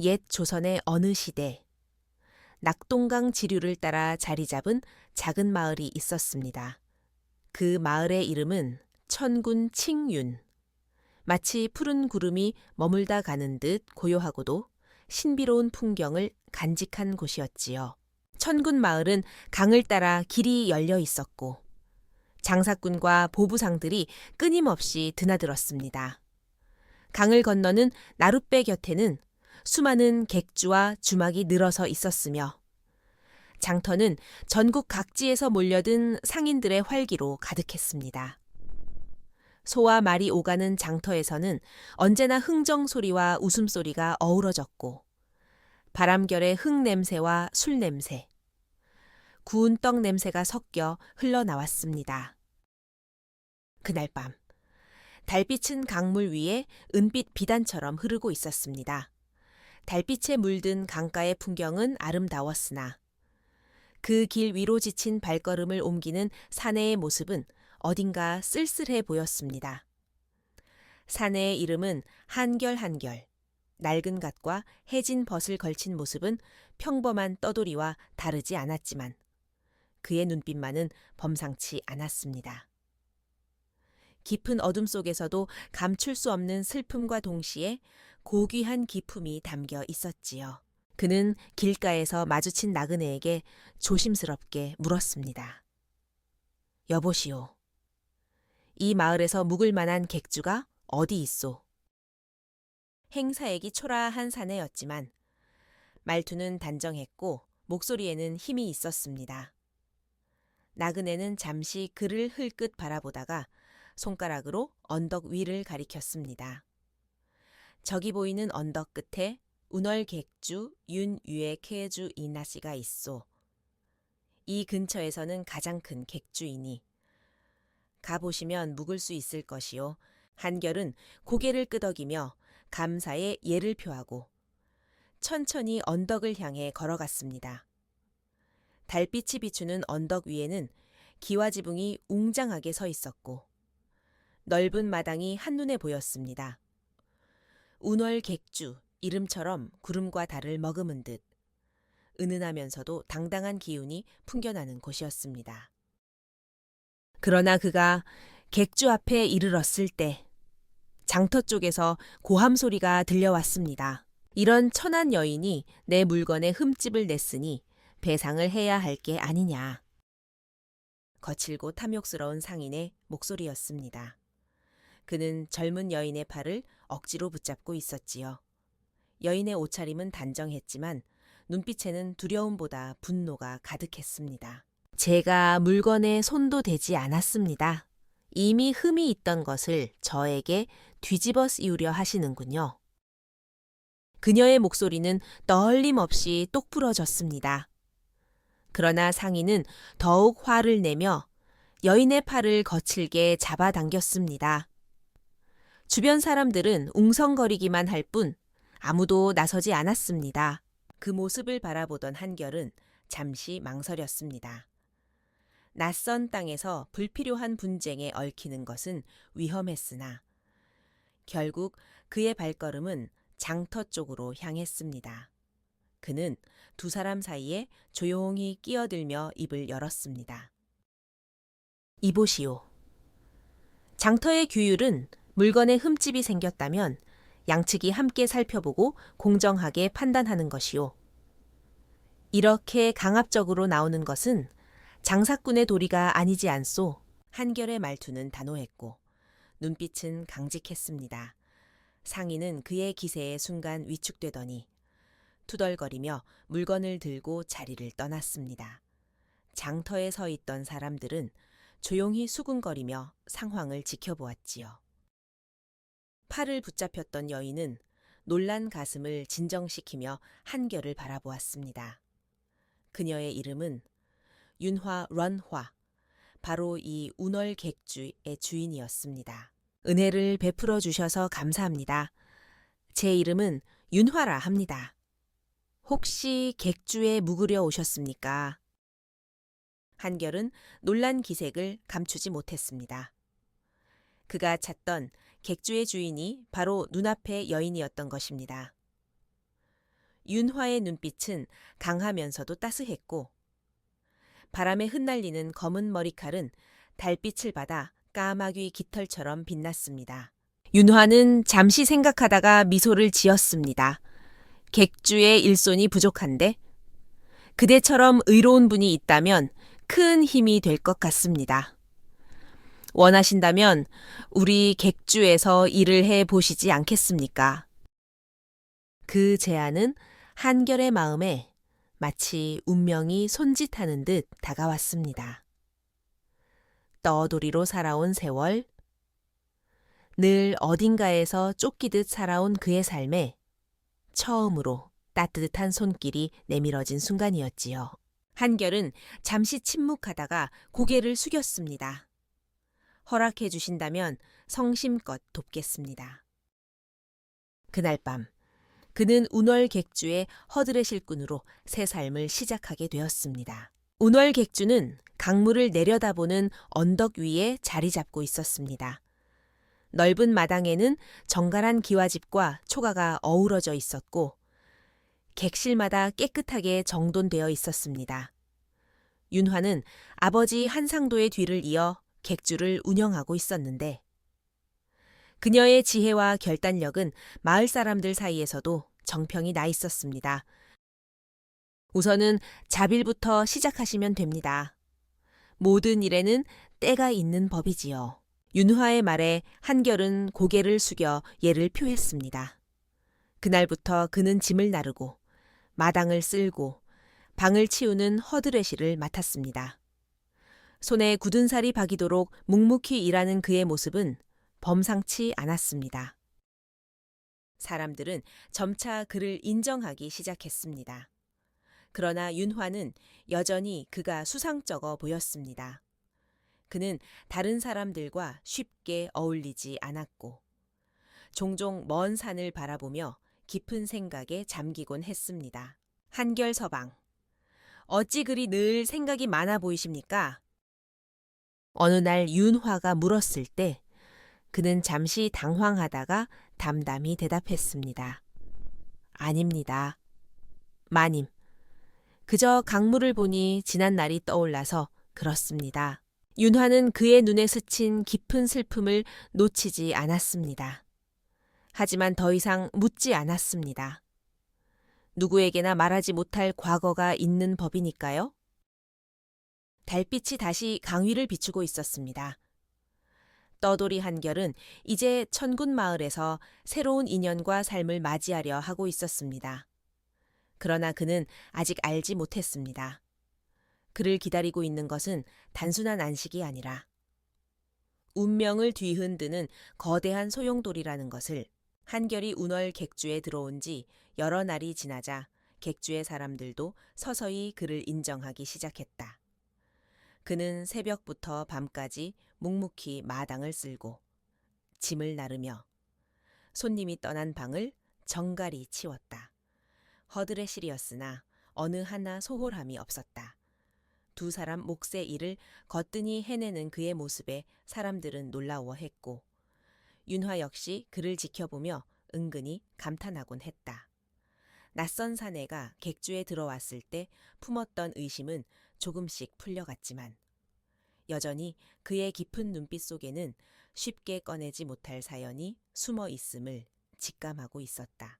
옛 조선의 어느 시대 낙동강 지류를 따라 자리 잡은 작은 마을이 있었습니다. 그 마을의 이름은 천군 칭윤. 마치 푸른 구름이 머물다 가는 듯 고요하고도 신비로운 풍경을 간직한 곳이었지요. 천군 마을은 강을 따라 길이 열려 있었고 장사꾼과 보부상들이 끊임없이 드나들었습니다. 강을 건너는 나룻배 곁에는 수많은 객주와 주막이 늘어서 있었으며 장터는 전국 각지에서 몰려든 상인들의 활기로 가득했습니다. 소와 말이 오가는 장터에서는 언제나 흥정 소리와 웃음소리가 어우러졌고 바람결의 흙 냄새와 술 냄새, 구운 떡 냄새가 섞여 흘러나왔습니다. 그날 밤 달빛은 강물 위에 은빛 비단처럼 흐르고 있었습니다. 달빛에 물든 강가의 풍경은 아름다웠으나 그 길 위로 지친 발걸음을 옮기는 사내의 모습은 어딘가 쓸쓸해 보였습니다. 사내의 이름은 한결한결, 낡은 갓과 해진 벗을 걸친 모습은 평범한 떠돌이와 다르지 않았지만 그의 눈빛만은 범상치 않았습니다. 깊은 어둠 속에서도 감출 수 없는 슬픔과 동시에 고귀한 기품이 담겨 있었지요. 그는 길가에서 마주친 나그네에게 조심스럽게 물었습니다. 여보시오. 이 마을에서 묵을 만한 객주가 어디 있소? 행사액이 초라한 사내였지만 말투는 단정했고 목소리에는 힘이 있었습니다. 나그네는 잠시 그를 흘끗 바라보다가 손가락으로 언덕 위를 가리켰습니다. 저기 보이는 언덕 끝에 운월객주 윤유의 케주 이나씨가 있소. 이 근처에서는 가장 큰 객주이니 가보시면 묵을 수 있을 것이요. 한결은 고개를 끄덕이며 감사의 예를 표하고 천천히 언덕을 향해 걸어갔습니다. 달빛이 비추는 언덕 위에는 기와지붕이 웅장하게 서 있었고 넓은 마당이 한눈에 보였습니다. 운월객주, 이름처럼 구름과 달을 머금은 듯 은은하면서도 당당한 기운이 풍겨나는 곳이었습니다. 그러나 그가 객주 앞에 이르렀을 때 장터 쪽에서 고함 소리가 들려왔습니다. 이런 천한 여인이 내 물건에 흠집을 냈으니 배상을 해야 할 게 아니냐. 거칠고 탐욕스러운 상인의 목소리였습니다. 그는 젊은 여인의 팔을 억지로 붙잡고 있었지요. 여인의 옷차림은 단정했지만 눈빛에는 두려움보다 분노가 가득했습니다. 제가 물건에 손도 대지 않았습니다. 이미 흠이 있던 것을 저에게 뒤집어 씌우려 하시는군요. 그녀의 목소리는 떨림없이 똑부러졌습니다. 그러나 상인은 더욱 화를 내며 여인의 팔을 거칠게 잡아당겼습니다. 주변 사람들은 웅성거리기만 할 뿐 아무도 나서지 않았습니다. 그 모습을 바라보던 한결은 잠시 망설였습니다. 낯선 땅에서 불필요한 분쟁에 얽히는 것은 위험했으나 결국 그의 발걸음은 장터 쪽으로 향했습니다. 그는 두 사람 사이에 조용히 끼어들며 입을 열었습니다. 이보시오. 장터의 규율은 물건에 흠집이 생겼다면 양측이 함께 살펴보고 공정하게 판단하는 것이요. 이렇게 강압적으로 나오는 것은 장사꾼의 도리가 아니지 않소. 한결의 말투는 단호했고 눈빛은 강직했습니다. 상인은 그의 기세에 순간 위축되더니 투덜거리며 물건을 들고 자리를 떠났습니다. 장터에 서 있던 사람들은 조용히 수군거리며 상황을 지켜보았지요. 팔을 붙잡혔던 여인은 놀란 가슴을 진정시키며 한결을 바라보았습니다. 그녀의 이름은 윤화 런화, 바로 이 운월객주의 주인이었습니다. 은혜를 베풀어 주셔서 감사합니다. 제 이름은 윤화라 합니다. 혹시 객주에 묵으려 오셨습니까? 한결은 놀란 기색을 감추지 못했습니다. 그가 찾던 객주의 주인이 바로 눈앞의 여인이었던 것입니다. 윤화의 눈빛은 강하면서도 따스했고 바람에 흩날리는 검은 머리칼은 달빛을 받아 까마귀 깃털처럼 빛났습니다. 윤화는 잠시 생각하다가 미소를 지었습니다. 객주의 일손이 부족한데 그대처럼 의로운 분이 있다면 큰 힘이 될 것 같습니다. 원하신다면 우리 객주에서 일을 해 보시지 않겠습니까? 그 제안은 한결의 마음에 마치 운명이 손짓하는 듯 다가왔습니다. 떠돌이로 살아온 세월, 늘 어딘가에서 쫓기듯 살아온 그의 삶에 처음으로 따뜻한 손길이 내밀어진 순간이었지요. 한결은 잠시 침묵하다가 고개를 숙였습니다. 허락해 주신다면 성심껏 돕겠습니다. 그날 밤 그는 운월객주의 허드렛 일꾼으로 새 삶을 시작하게 되었습니다. 운월객주는 강물을 내려다보는 언덕 위에 자리 잡고 있었습니다. 넓은 마당에는 정갈한 기와집과 초가가 어우러져 있었고 객실마다 깨끗하게 정돈되어 있었습니다. 윤화는 아버지 한상도의 뒤를 이어 객주를 운영하고 있었는데 그녀의 지혜와 결단력은 마을 사람들 사이에서도 정평이 나 있었습니다. 우선은 자빌부터 시작하시면 됩니다. 모든 일에는 때가 있는 법이지요. 윤화의 말에 한결은 고개를 숙여 예를 표했습니다. 그날부터 그는 짐을 나르고 마당을 쓸고 방을 치우는 허드렛 일을 맡았습니다. 손에 굳은 살이 박이도록 묵묵히 일하는 그의 모습은 범상치 않았습니다. 사람들은 점차 그를 인정하기 시작했습니다. 그러나 윤화는 여전히 그가 수상쩍어 보였습니다. 그는 다른 사람들과 쉽게 어울리지 않았고 종종 먼 산을 바라보며 깊은 생각에 잠기곤 했습니다. 한결 서방, 어찌 그리 늘 생각이 많아 보이십니까? 어느 날 윤화가 물었을 때 그는 잠시 당황하다가 담담히 대답했습니다. 아닙니다. 마님, 그저 강물을 보니 지난 날이 떠올라서 그렇습니다. 윤화는 그의 눈에 스친 깊은 슬픔을 놓치지 않았습니다. 하지만 더 이상 묻지 않았습니다. 누구에게나 말하지 못할 과거가 있는 법이니까요. 달빛이 다시 강위를 비추고 있었습니다. 떠돌이 한결은 이제 천군 마을에서 새로운 인연과 삶을 맞이하려 하고 있었습니다. 그러나 그는 아직 알지 못했습니다. 그를 기다리고 있는 것은 단순한 안식이 아니라 운명을 뒤흔드는 거대한 소용돌이라는 것을. 한결이 운월 객주에 들어온 지 여러 날이 지나자 객주의 사람들도 서서히 그를 인정하기 시작했다. 그는 새벽부터 밤까지 묵묵히 마당을 쓸고 짐을 나르며 손님이 떠난 방을 정갈히 치웠다. 허드렛 일이었으나 어느 하나 소홀함이 없었다. 두 사람 몫의 일을 거뜬히 해내는 그의 모습에 사람들은 놀라워했고 윤화 역시 그를 지켜보며 은근히 감탄하곤 했다. 낯선 사내가 객주에 들어왔을 때 품었던 의심은 조금씩 풀려갔지만 여전히 그의 깊은 눈빛 속에는 쉽게 꺼내지 못할 사연이 숨어 있음을 직감하고 있었다.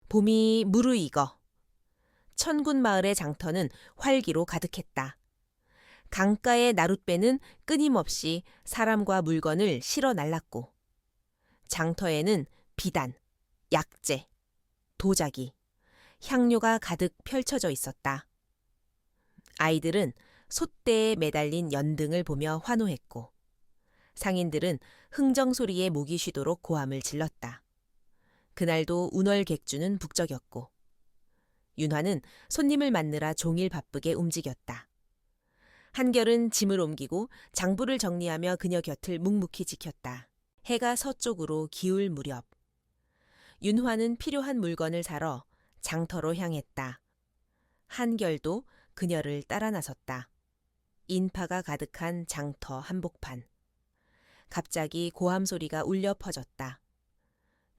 봄이 무르익어 천군 마을의 장터는 활기로 가득했다. 강가의 나룻배는 끊임없이 사람과 물건을 실어 날랐고 장터에는 비단, 약재, 도자기, 향료가 가득 펼쳐져 있었다. 아이들은 솥대에 매달린 연등을 보며 환호했고 상인들은 흥정 소리에 목이 쉬도록 고함을 질렀다. 그날도 운월 객주는 북적였고 윤화는 손님을 맞느라 종일 바쁘게 움직였다. 한결은 짐을 옮기고 장부를 정리하며 그녀 곁을 묵묵히 지켰다. 해가 서쪽으로 기울 무렵 윤화는 필요한 물건을 사러 장터로 향했다. 한결도 그녀를 따라 나섰다. 인파가 가득한 장터 한복판. 갑자기 고함 소리가 울려 퍼졌다.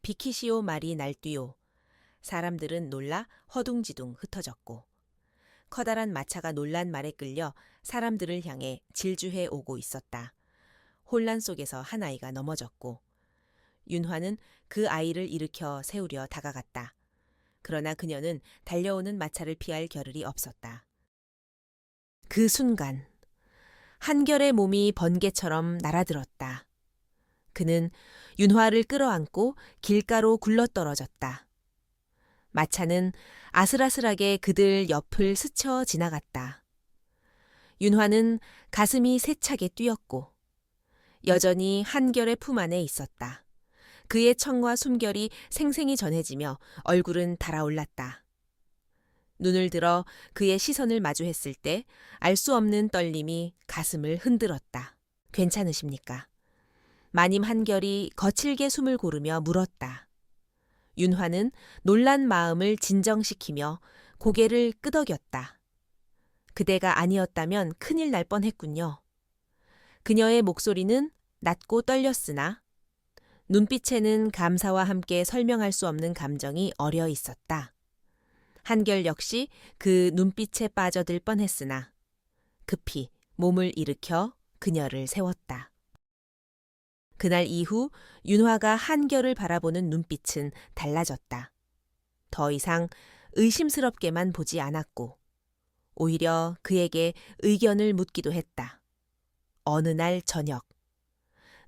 비키시오 말이 날뛰오. 사람들은 놀라 허둥지둥 흩어졌고 커다란 마차가 놀란 말에 끌려 사람들을 향해 질주해 오고 있었다. 혼란 속에서 한 아이가 넘어졌고 윤화는 그 아이를 일으켜 세우려 다가갔다. 그러나 그녀는 달려오는 마차를 피할 겨를이 없었다. 그 순간 한결의 몸이 번개처럼 날아들었다. 그는 윤화를 끌어안고 길가로 굴러떨어졌다. 마차는 아슬아슬하게 그들 옆을 스쳐 지나갔다. 윤화는 가슴이 세차게 뛰었고 여전히 한결의 품 안에 있었다. 그의 청과 숨결이 생생히 전해지며 얼굴은 달아올랐다. 눈을 들어 그의 시선을 마주했을 때 알 수 없는 떨림이 가슴을 흔들었다. 괜찮으십니까? 마님 한결이 거칠게 숨을 고르며 물었다. 윤화는 놀란 마음을 진정시키며 고개를 끄덕였다. 그대가 아니었다면 큰일 날 뻔했군요. 그녀의 목소리는 낮고 떨렸으나 눈빛에는 감사와 함께 설명할 수 없는 감정이 어려 있었다. 한결 역시 그 눈빛에 빠져들 뻔했으나 급히 몸을 일으켜 그녀를 세웠다. 그날 이후 윤화가 한결을 바라보는 눈빛은 달라졌다. 더 이상 의심스럽게만 보지 않았고 오히려 그에게 의견을 묻기도 했다. 어느 날 저녁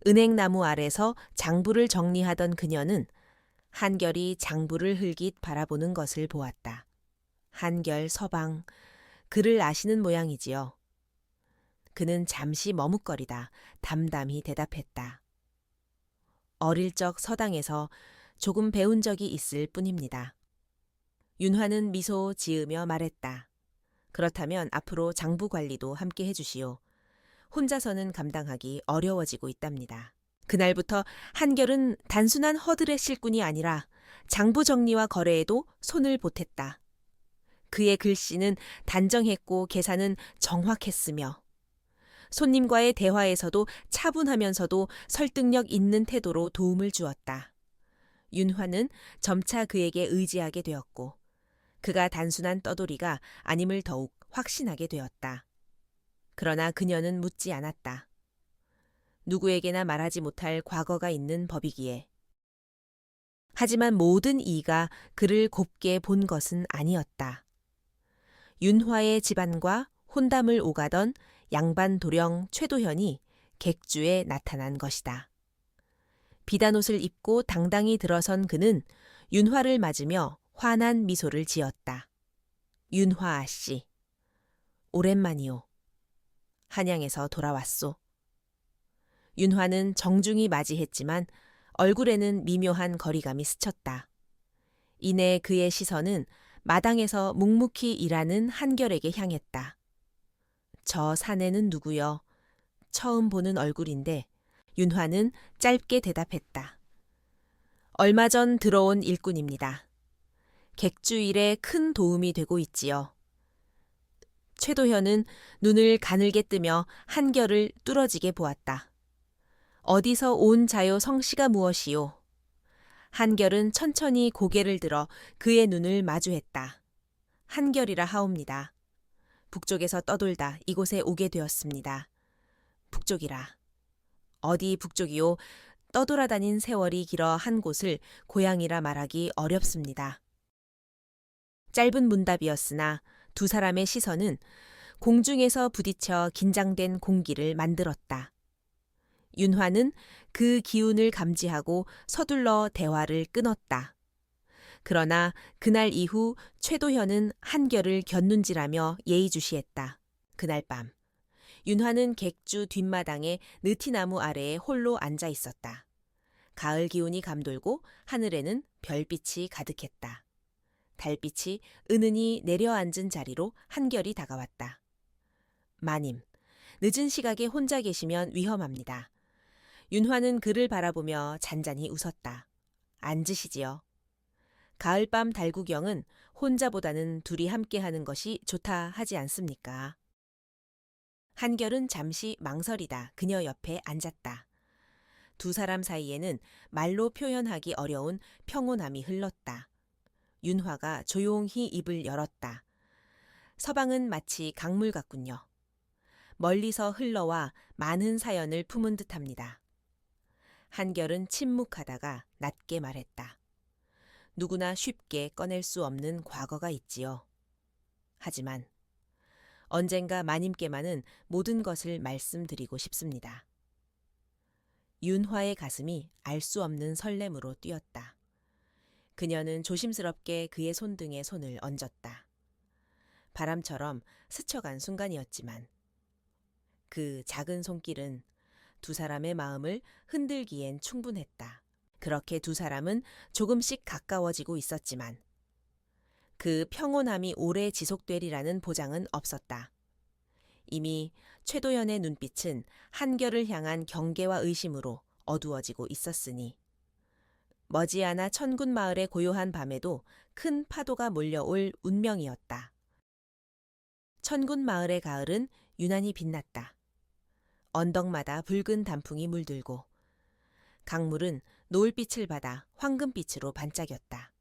은행나무 아래서 장부를 정리하던 그녀는 한결이 장부를 흘깃 바라보는 것을 보았다. 한결 서방, 그를 아시는 모양이지요. 그는 잠시 머뭇거리다 담담히 대답했다. 어릴 적 서당에서 조금 배운 적이 있을 뿐입니다. 윤화는 미소 지으며 말했다. 그렇다면 앞으로 장부 관리도 함께 해주시오. 혼자서는 감당하기 어려워지고 있답니다. 그날부터 한결은 단순한 허들의 실꾼이 아니라 장부 정리와 거래에도 손을 보탰다. 그의 글씨는 단정했고 계산은 정확했으며 손님과의 대화에서도 차분하면서도 설득력 있는 태도로 도움을 주었다. 윤화는 점차 그에게 의지하게 되었고 그가 단순한 떠돌이가 아님을 더욱 확신하게 되었다. 그러나 그녀는 묻지 않았다. 누구에게나 말하지 못할 과거가 있는 법이기에. 하지만 모든 이가 그를 곱게 본 것은 아니었다. 윤화의 집안과 혼담을 오가던 양반 도령 최도현이 객주에 나타난 것이다. 비단옷을 입고 당당히 들어선 그는 윤화를 맞으며 환한 미소를 지었다. 윤화 아씨, 오랜만이오. 한양에서 돌아왔소. 윤화는 정중히 맞이했지만 얼굴에는 미묘한 거리감이 스쳤다. 이내 그의 시선은 마당에서 묵묵히 일하는 한결에게 향했다. 저 사내는 누구여? 처음 보는 얼굴인데 윤화는 짧게 대답했다. 얼마 전 들어온 일꾼입니다. 객주일에 큰 도움이 되고 있지요. 최도현은 눈을 가늘게 뜨며 한결을 뚫어지게 보았다. 어디서 온 자요 성씨가 무엇이요? 한결은 천천히 고개를 들어 그의 눈을 마주했다. 한결이라 하옵니다. 북쪽에서 떠돌다 이곳에 오게 되었습니다. 북쪽이라. 어디 북쪽이요? 떠돌아다닌 세월이 길어 한 곳을 고향이라 말하기 어렵습니다. 짧은 문답이었으나 두 사람의 시선은 공중에서 부딪혀 긴장된 공기를 만들었다. 윤화는 그 기운을 감지하고 서둘러 대화를 끊었다. 그러나 그날 이후 최도현은 한결을 곁눈질하며 예의주시했다. 그날 밤 윤화는 객주 뒷마당에 느티나무 아래에 홀로 앉아 있었다. 가을 기운이 감돌고 하늘에는 별빛이 가득했다. 달빛이 은은히 내려앉은 자리로 한결이 다가왔다. 마님, 늦은 시각에 혼자 계시면 위험합니다. 윤화는 그를 바라보며 잔잔히 웃었다. 앉으시지요. 가을밤 달구경은 혼자보다는 둘이 함께하는 것이 좋다 하지 않습니까? 한결은 잠시 망설이다 그녀 옆에 앉았다. 두 사람 사이에는 말로 표현하기 어려운 평온함이 흘렀다. 윤화가 조용히 입을 열었다. 서방은 마치 강물 같군요. 멀리서 흘러와 많은 사연을 품은 듯합니다. 한결은 침묵하다가 낮게 말했다. 누구나 쉽게 꺼낼 수 없는 과거가 있지요. 하지만 언젠가 마님께만은 모든 것을 말씀드리고 싶습니다. 윤화의 가슴이 알 수 없는 설렘으로 뛰었다. 그녀는 조심스럽게 그의 손등에 손을 얹었다. 바람처럼 스쳐간 순간이었지만 그 작은 손길은 두 사람의 마음을 흔들기엔 충분했다. 그렇게 두 사람은 조금씩 가까워지고 있었지만 그 평온함이 오래 지속되리라는 보장은 없었다. 이미 최도연의 눈빛은 한결을 향한 경계와 의심으로 어두워지고 있었으니 머지않아 천군 마을의 고요한 밤에도 큰 파도가 몰려올 운명이었다. 천군 마을의 가을은 유난히 빛났다. 언덕마다 붉은 단풍이 물들고 강물은 노을빛을 받아 황금빛으로 반짝였다.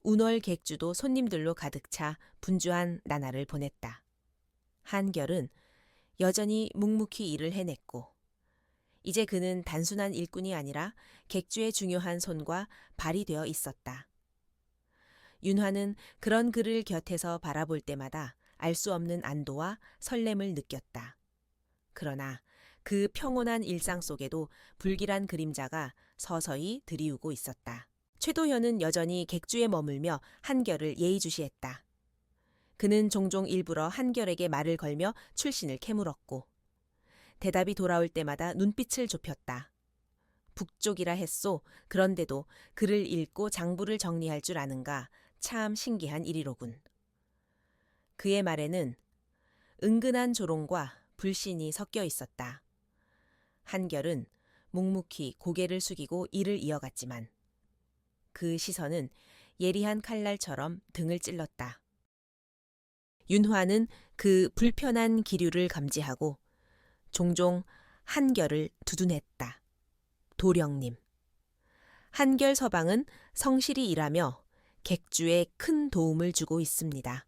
운월 객주도 손님들로 가득 차 분주한 나날을 보냈다. 한결은 여전히 묵묵히 일을 해냈고 이제 그는 단순한 일꾼이 아니라 객주의 중요한 손과 발이 되어 있었다. 윤화는 그런 그를 곁에서 바라볼 때마다 알 수 없는 안도와 설렘을 느꼈다. 그러나 그 평온한 일상 속에도 불길한 그림자가 서서히 들이우고 있었다. 최도현은 여전히 객주에 머물며 한결을 예의주시했다. 그는 종종 일부러 한결에게 말을 걸며 출신을 캐물었고 대답이 돌아올 때마다 눈빛을 좁혔다. 북쪽이라 했소. 그런데도 글을 읽고 장부를 정리할 줄 아는가 참 신기한 일이로군. 그의 말에는 은근한 조롱과 불신이 섞여 있었다. 한결은 묵묵히 고개를 숙이고 일을 이어갔지만 그 시선은 예리한 칼날처럼 등을 찔렀다. 윤화는 그 불편한 기류를 감지하고 종종 한결을 두둔했다. 도령님. 한결 서방은 성실히 일하며 객주에 큰 도움을 주고 있습니다.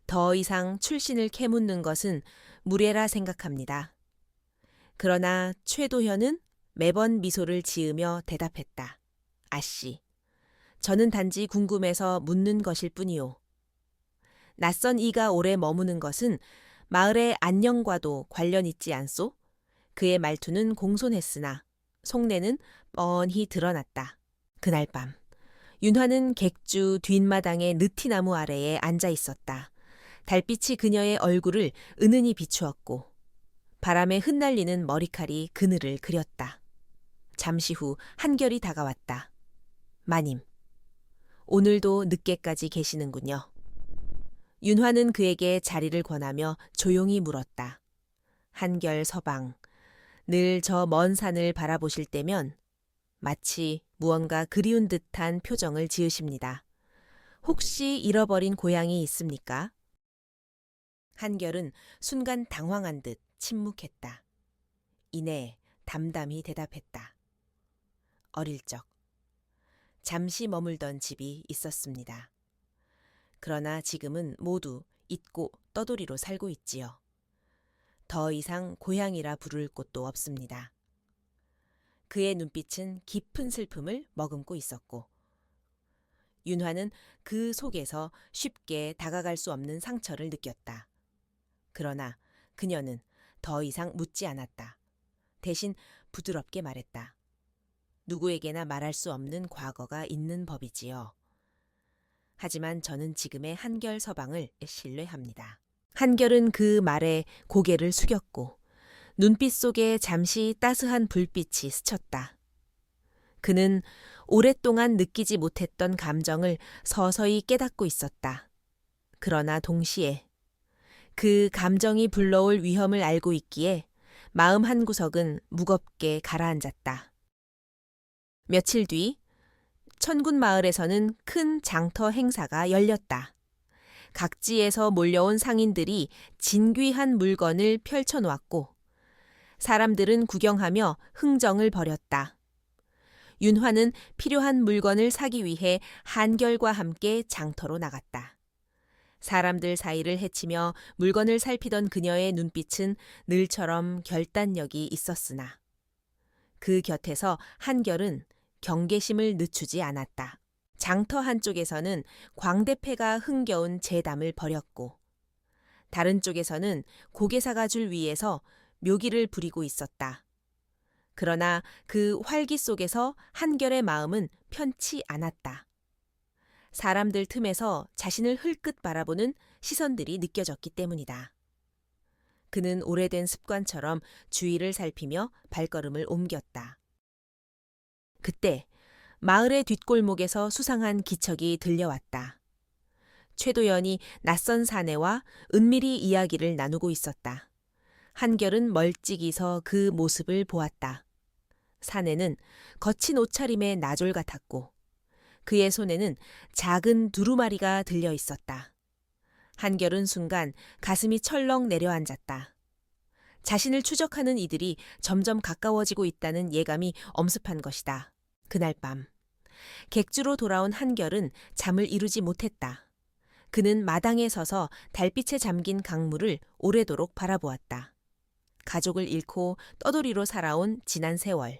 더 이상 출신을 캐묻는 것은 무례라 생각합니다. 그러나 최도현은 매번 미소를 지으며 대답했다. 아씨, 저는 단지 궁금해서 묻는 것일 뿐이요. 낯선 이가 오래 머무는 것은 마을의 안녕과도 관련 있지 않소? 그의 말투는 공손했으나 속내는 뻔히 드러났다. 그날 밤 윤화는 객주 뒷마당의 느티나무 아래에 앉아 있었다. 달빛이 그녀의 얼굴을 은은히 비추었고 바람에 흩날리는 머리칼이 그늘을 그렸다. 잠시 후 한결이 다가왔다. 마님, 오늘도 늦게까지 계시는군요. 윤화는 그에게 자리를 권하며 조용히 물었다. 한결 서방, 늘 저 먼 산을 바라보실 때면 마치 무언가 그리운 듯한 표정을 지으십니다. 혹시 잃어버린 고향이 있습니까? 한결은 순간 당황한 듯 침묵했다. 이내 담담히 대답했다. 어릴 적 잠시 머물던 집이 있었습니다. 그러나 지금은 모두 잊고 떠돌이로 살고 있지요. 더 이상 고향이라 부를 곳도 없습니다. 그의 눈빛은 깊은 슬픔을 머금고 있었고 윤화는 그 속에서 쉽게 다가갈 수 없는 상처를 느꼈다. 그러나 그녀는 더 이상 묻지 않았다. 대신 부드럽게 말했다. 누구에게나 말할 수 없는 과거가 있는 법이지요. 하지만 저는 지금의 한결 서방을 신뢰합니다. 한결은 그 말에 고개를 숙였고 눈빛 속에 잠시 따스한 불빛이 스쳤다. 그는 오랫동안 느끼지 못했던 감정을 서서히 깨닫고 있었다. 그러나 동시에 그 감정이 불러올 위험을 알고 있기에 마음 한구석은 무겁게 가라앉았다. 며칠 뒤 천군 마을에서는 큰 장터 행사가 열렸다. 각지에서 몰려온 상인들이 진귀한 물건을 펼쳐놓았고 사람들은 구경하며 흥정을 벌였다. 윤화는 필요한 물건을 사기 위해 한결과 함께 장터로 나갔다. 사람들 사이를 헤치며 물건을 살피던 그녀의 눈빛은 늘처럼 결단력이 있었으나 그 곁에서 한결은 경계심을 늦추지 않았다. 장터 한쪽에서는 광대패가 흥겨운 제담을 벌였고 다른 쪽에서는 고개사가 줄 위에서 묘기를 부리고 있었다. 그러나 그 활기 속에서 한결의 마음은 편치 않았다. 사람들 틈에서 자신을 흘끗 바라보는 시선들이 느껴졌기 때문이다. 그는 오래된 습관처럼 주위를 살피며 발걸음을 옮겼다. 그때 마을의 뒷골목에서 수상한 기척이 들려왔다. 최도연이 낯선 사내와 은밀히 이야기를 나누고 있었다. 한결은 멀찍이 서 그 모습을 보았다. 사내는 거친 옷차림의 나졸 같았고 그의 손에는 작은 두루마리가 들려 있었다. 한결은 순간 가슴이 철렁 내려앉았다. 자신을 추적하는 이들이 점점 가까워지고 있다는 예감이 엄습한 것이다. 그날 밤 객주로 돌아온 한결은 잠을 이루지 못했다. 그는 마당에 서서 달빛에 잠긴 강물을 오래도록 바라보았다. 가족을 잃고 떠돌이로 살아온 지난 세월.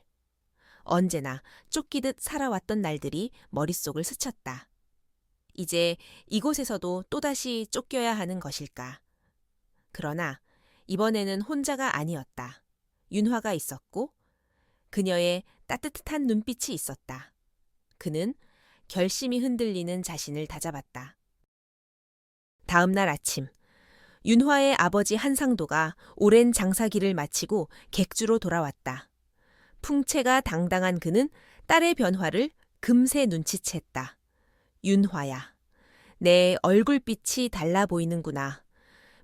언제나 쫓기듯 살아왔던 날들이 머릿속을 스쳤다. 이제 이곳에서도 또다시 쫓겨야 하는 것일까. 그러나 이번에는 혼자가 아니었다. 윤화가 있었고 그녀의 따뜻한 눈빛이 있었다. 그는 결심이 흔들리는 자신을 다잡았다. 다음 날 아침, 윤화의 아버지 한상도가 오랜 장사길을 마치고 객주로 돌아왔다. 풍채가 당당한 그는 딸의 변화를 금세 눈치챘다. 윤화야, 내 얼굴빛이 달라 보이는구나.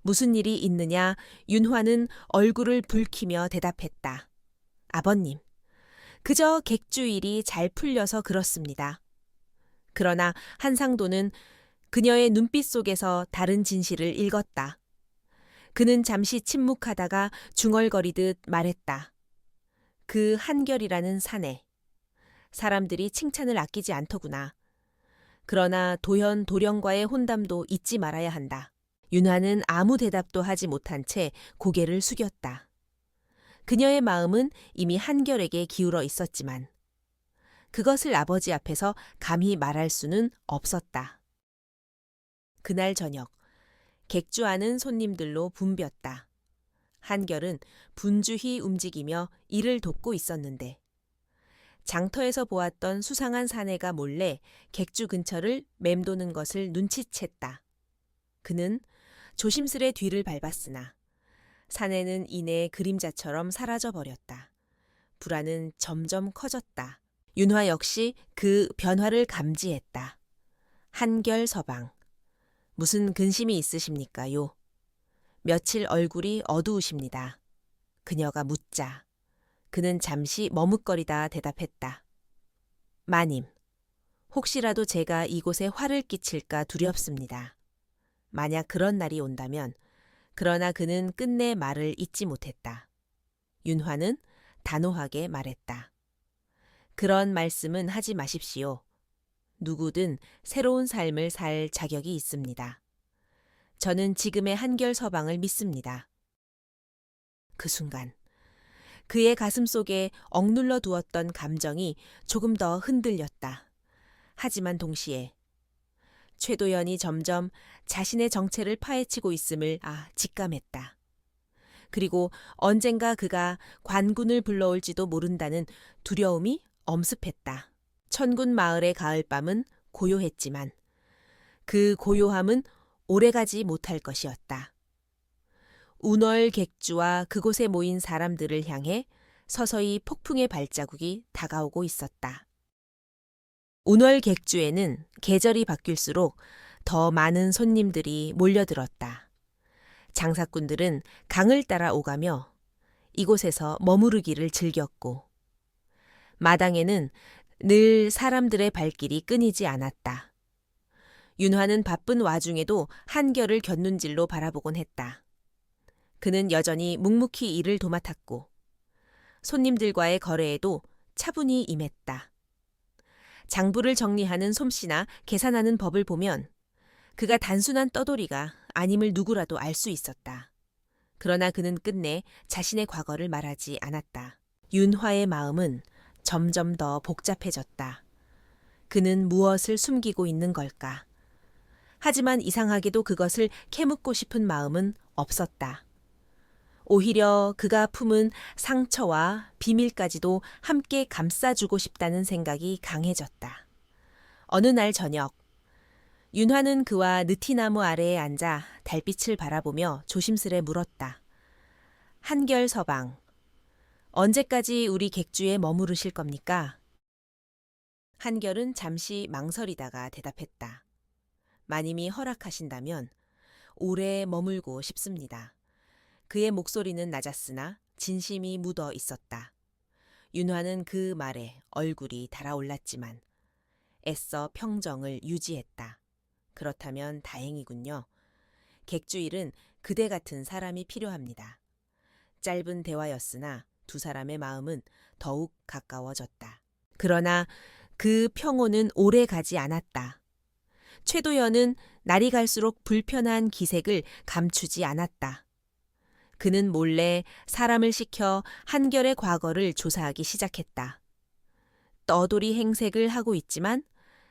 무슨 일이 있느냐? 윤화는 얼굴을 붉히며 대답했다. 아버님, 그저 객주일이 잘 풀려서 그렇습니다. 그러나 한상도는 그녀의 눈빛 속에서 다른 진실을 읽었다. 그는 잠시 침묵하다가 중얼거리듯 말했다. 그 한결이라는 사내. 사람들이 칭찬을 아끼지 않더구나. 그러나 도현 도령과의 혼담도 잊지 말아야 한다. 윤화는 아무 대답도 하지 못한 채 고개를 숙였다. 그녀의 마음은 이미 한결에게 기울어 있었지만 그것을 아버지 앞에서 감히 말할 수는 없었다. 그날 저녁, 객주하는 손님들로 붐볐다. 한결은 분주히 움직이며 일을 돕고 있었는데 장터에서 보았던 수상한 사내가 몰래 객주 근처를 맴도는 것을 눈치챘다. 그는 조심스레 뒤를 밟았으나 사내는 이내 그림자처럼 사라져버렸다. 불안은 점점 커졌다. 윤화 역시 그 변화를 감지했다. 한결 서방, 무슨 근심이 있으십니까요? 며칠 얼굴이 어두우십니다. 그녀가 묻자 그는 잠시 머뭇거리다 대답했다. 마님, 혹시라도 제가 이곳에 화를 끼칠까 두렵습니다. 만약 그런 날이 온다면, 그러나 그는 끝내 말을 잇지 못했다. 윤화는 단호하게 말했다. 그런 말씀은 하지 마십시오. 누구든 새로운 삶을 살 자격이 있습니다. 저는 지금의 한결 서방을 믿습니다. 그 순간 그의 가슴 속에 억눌러 두었던 감정이 조금 더 흔들렸다. 하지만 동시에 최도연이 점점 자신의 정체를 파헤치고 있음을 직감했다. 그리고 언젠가 그가 관군을 불러올지도 모른다는 두려움이 엄습했다. 천군 마을의 가을밤은 고요했지만 그 고요함은 오래가지 못할 것이었다. 운월 객주와 그곳에 모인 사람들을 향해 서서히 폭풍의 발자국이 다가오고 있었다. 운월 객주에는 계절이 바뀔수록 더 많은 손님들이 몰려들었다. 장사꾼들은 강을 따라 오가며 이곳에서 머무르기를 즐겼고 마당에는 늘 사람들의 발길이 끊이지 않았다. 윤화는 바쁜 와중에도 한결을 곁눈질로 바라보곤 했다. 그는 여전히 묵묵히 일을 도맡았고 손님들과의 거래에도 차분히 임했다. 장부를 정리하는 솜씨나 계산하는 법을 보면 그가 단순한 떠돌이가 아님을 누구라도 알 수 있었다. 그러나 그는 끝내 자신의 과거를 말하지 않았다. 윤화의 마음은 점점 더 복잡해졌다. 그는 무엇을 숨기고 있는 걸까? 하지만 이상하게도 그것을 캐묻고 싶은 마음은 없었다. 오히려 그가 품은 상처와 비밀까지도 함께 감싸주고 싶다는 생각이 강해졌다. 어느 날 저녁, 윤화는 그와 느티나무 아래에 앉아 달빛을 바라보며 조심스레 물었다. 한결 서방, 언제까지 우리 객주에 머무르실 겁니까? 한결은 잠시 망설이다가 대답했다. 마님이 허락하신다면 오래 머물고 싶습니다. 그의 목소리는 낮았으나 진심이 묻어 있었다. 윤화는 그 말에 얼굴이 달아올랐지만 애써 평정을 유지했다. 그렇다면 다행이군요. 객주일은 그대 같은 사람이 필요합니다. 짧은 대화였으나 두 사람의 마음은 더욱 가까워졌다. 그러나 그 평온은 오래 가지 않았다. 최도연은 날이 갈수록 불편한 기색을 감추지 않았다. 그는 몰래 사람을 시켜 한결의 과거를 조사하기 시작했다. 떠돌이 행색을 하고 있지만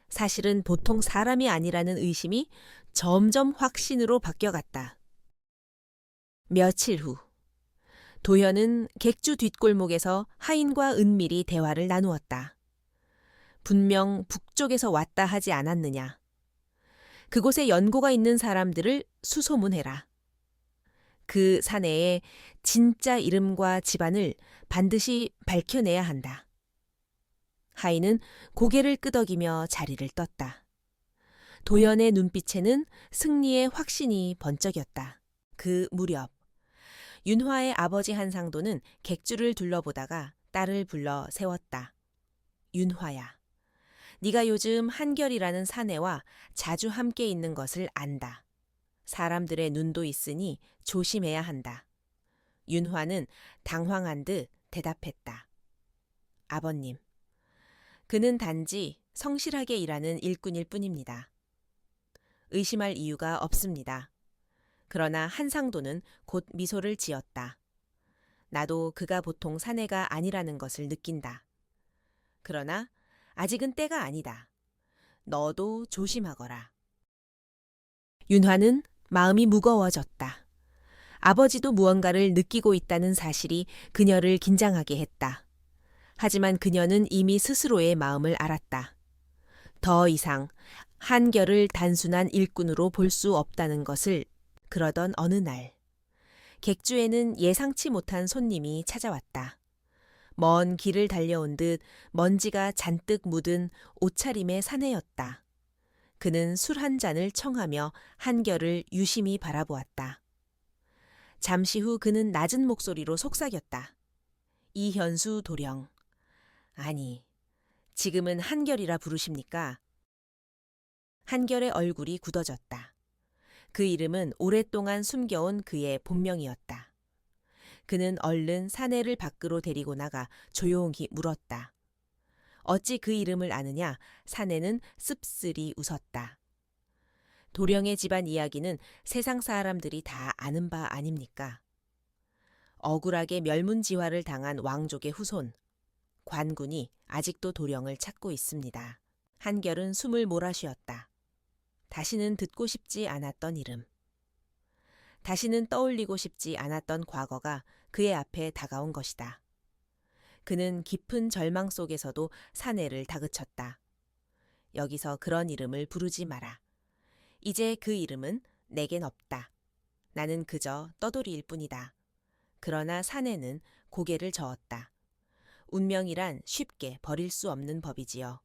사실은 보통 사람이 아니라는 의심이 점점 확신으로 바뀌어갔다. 며칠 후, 도현은 객주 뒷골목에서 하인과 은밀히 대화를 나누었다. 분명 북쪽에서 왔다 하지 않았느냐. 그곳에 연고가 있는 사람들을 수소문해라. 그 사내의 진짜 이름과 집안을 반드시 밝혀내야 한다. 하인은 고개를 끄덕이며 자리를 떴다. 도연의 눈빛에는 승리의 확신이 번쩍였다. 그 무렵 윤화의 아버지 한상도는 객주를 둘러보다가 딸을 불러 세웠다. 윤화야, 네가 요즘 한결이라는 사내와 자주 함께 있는 것을 안다. 사람들의 눈도 있으니 조심해야 한다. 윤화는 당황한 듯 대답했다. 아버님, 그는 단지 성실하게 일하는 일꾼일 뿐입니다. 의심할 이유가 없습니다. 그러나 한상도는 곧 미소를 지었다. 나도 그가 보통 사내가 아니라는 것을 느낀다. 그러나 아직은 때가 아니다. 너도 조심하거라. 윤화는 마음이 무거워졌다. 아버지도 무언가를 느끼고 있다는 사실이 그녀를 긴장하게 했다. 하지만 그녀는 이미 스스로의 마음을 알았다. 더 이상 한결을 단순한 일꾼으로 볼 수 없다는 것을. 그러던 어느 날, 객주에는 예상치 못한 손님이 찾아왔다. 먼 길을 달려온 듯 먼지가 잔뜩 묻은 옷차림의 사내였다. 그는 술 한 잔을 청하며 한결을 유심히 바라보았다. 잠시 후 그는 낮은 목소리로 속삭였다. 이현수 도령. 아니, 지금은 한결이라 부르십니까? 한결의 얼굴이 굳어졌다. 그 이름은 오랫동안 숨겨온 그의 본명이었다. 그는 얼른 사내를 밖으로 데리고 나가 조용히 물었다. 어찌 그 이름을 아느냐? 사내는 씁쓸히 웃었다. 도령의 집안 이야기는 세상 사람들이 다 아는 바 아닙니까? 억울하게 멸문지화를 당한 왕족의 후손, 관군이 아직도 도령을 찾고 있습니다. 한결은 숨을 몰아쉬었다. 다시는 듣고 싶지 않았던 이름. 다시는 떠올리고 싶지 않았던 과거가 그의 앞에 다가온 것이다. 그는 깊은 절망 속에서도 사내를 다그쳤다. 여기서 그런 이름을 부르지 마라. 이제 그 이름은 내겐 없다. 나는 그저 떠돌이일 뿐이다. 그러나 사내는 고개를 저었다. 운명이란 쉽게 버릴 수 없는 법이지요.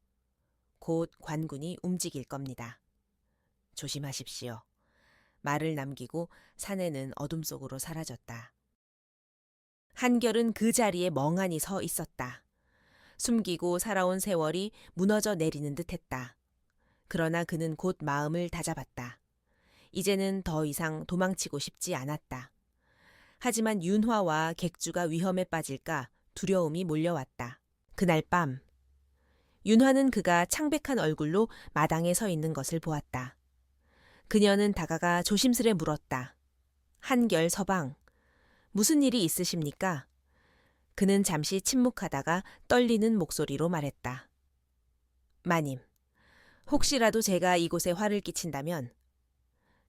곧 관군이 움직일 겁니다. 조심하십시오. 말을 남기고 사내는 어둠 속으로 사라졌다. 한결은 그 자리에 멍하니 서 있었다. 숨기고 살아온 세월이 무너져 내리는 듯했다. 그러나 그는 곧 마음을 다잡았다. 이제는 더 이상 도망치고 싶지 않았다. 하지만 윤화와 객주가 위험에 빠질까 두려움이 몰려왔다. 그날 밤 윤화는 그가 창백한 얼굴로 마당에 서 있는 것을 보았다. 그녀는 다가가 조심스레 물었다. 한결 서방, 무슨 일이 있으십니까? 그는 잠시 침묵하다가 떨리는 목소리로 말했다. 마님, 혹시라도 제가 이곳에 화를 끼친다면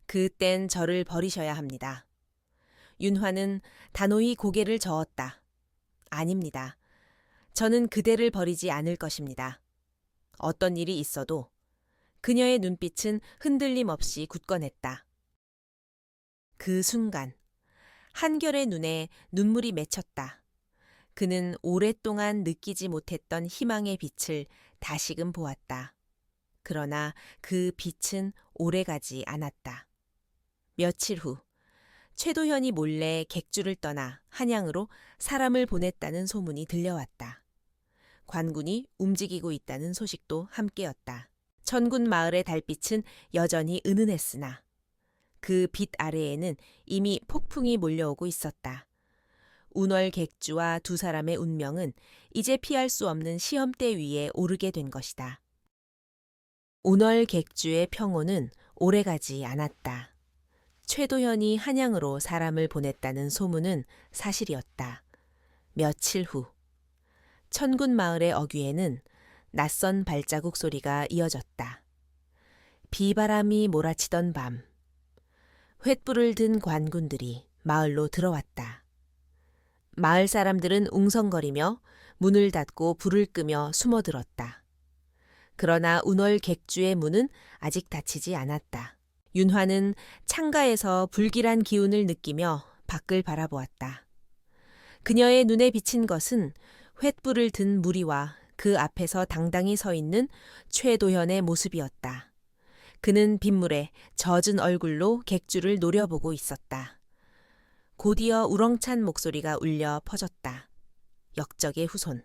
그땐 저를 버리셔야 합니다. 윤화는 단호히 고개를 저었다. 아닙니다. 저는 그대를 버리지 않을 것입니다. 어떤 일이 있어도 그녀의 눈빛은 흔들림 없이 굳건했다. 그 순간 한결의 눈에 눈물이 맺혔다. 그는 오랫동안 느끼지 못했던 희망의 빛을 다시금 보았다. 그러나 그 빛은 오래가지 않았다. 며칠 후 최도현이 몰래 객주를 떠나 한양으로 사람을 보냈다는 소문이 들려왔다. 관군이 움직이고 있다는 소식도 함께였다. 천군 마을의 달빛은 여전히 은은했으나 그 빛 아래에는 이미 폭풍이 몰려오고 있었다. 운월 객주와 두 사람의 운명은 이제 피할 수 없는 시험대 위에 오르게 된 것이다. 운월 객주의 평온은 오래가지 않았다. 최도현이 한양으로 사람을 보냈다는 소문은 사실이었다. 며칠 후 천군 마을의 어귀에는 낯선 발자국 소리가 이어졌다. 비바람이 몰아치던 밤, 횃불을 든 관군들이 마을로 들어왔다. 마을 사람들은 웅성거리며 문을 닫고 불을 끄며 숨어들었다. 그러나 운월 객주의 문은 아직 닫히지 않았다. 윤화는 창가에서 불길한 기운을 느끼며 밖을 바라보았다. 그녀의 눈에 비친 것은 횃불을 든 무리와 그 앞에서 당당히 서 있는 최도현의 모습이었다. 그는 빗물에 젖은 얼굴로 객주를 노려보고 있었다. 곧이어 우렁찬 목소리가 울려 퍼졌다. 역적의 후손.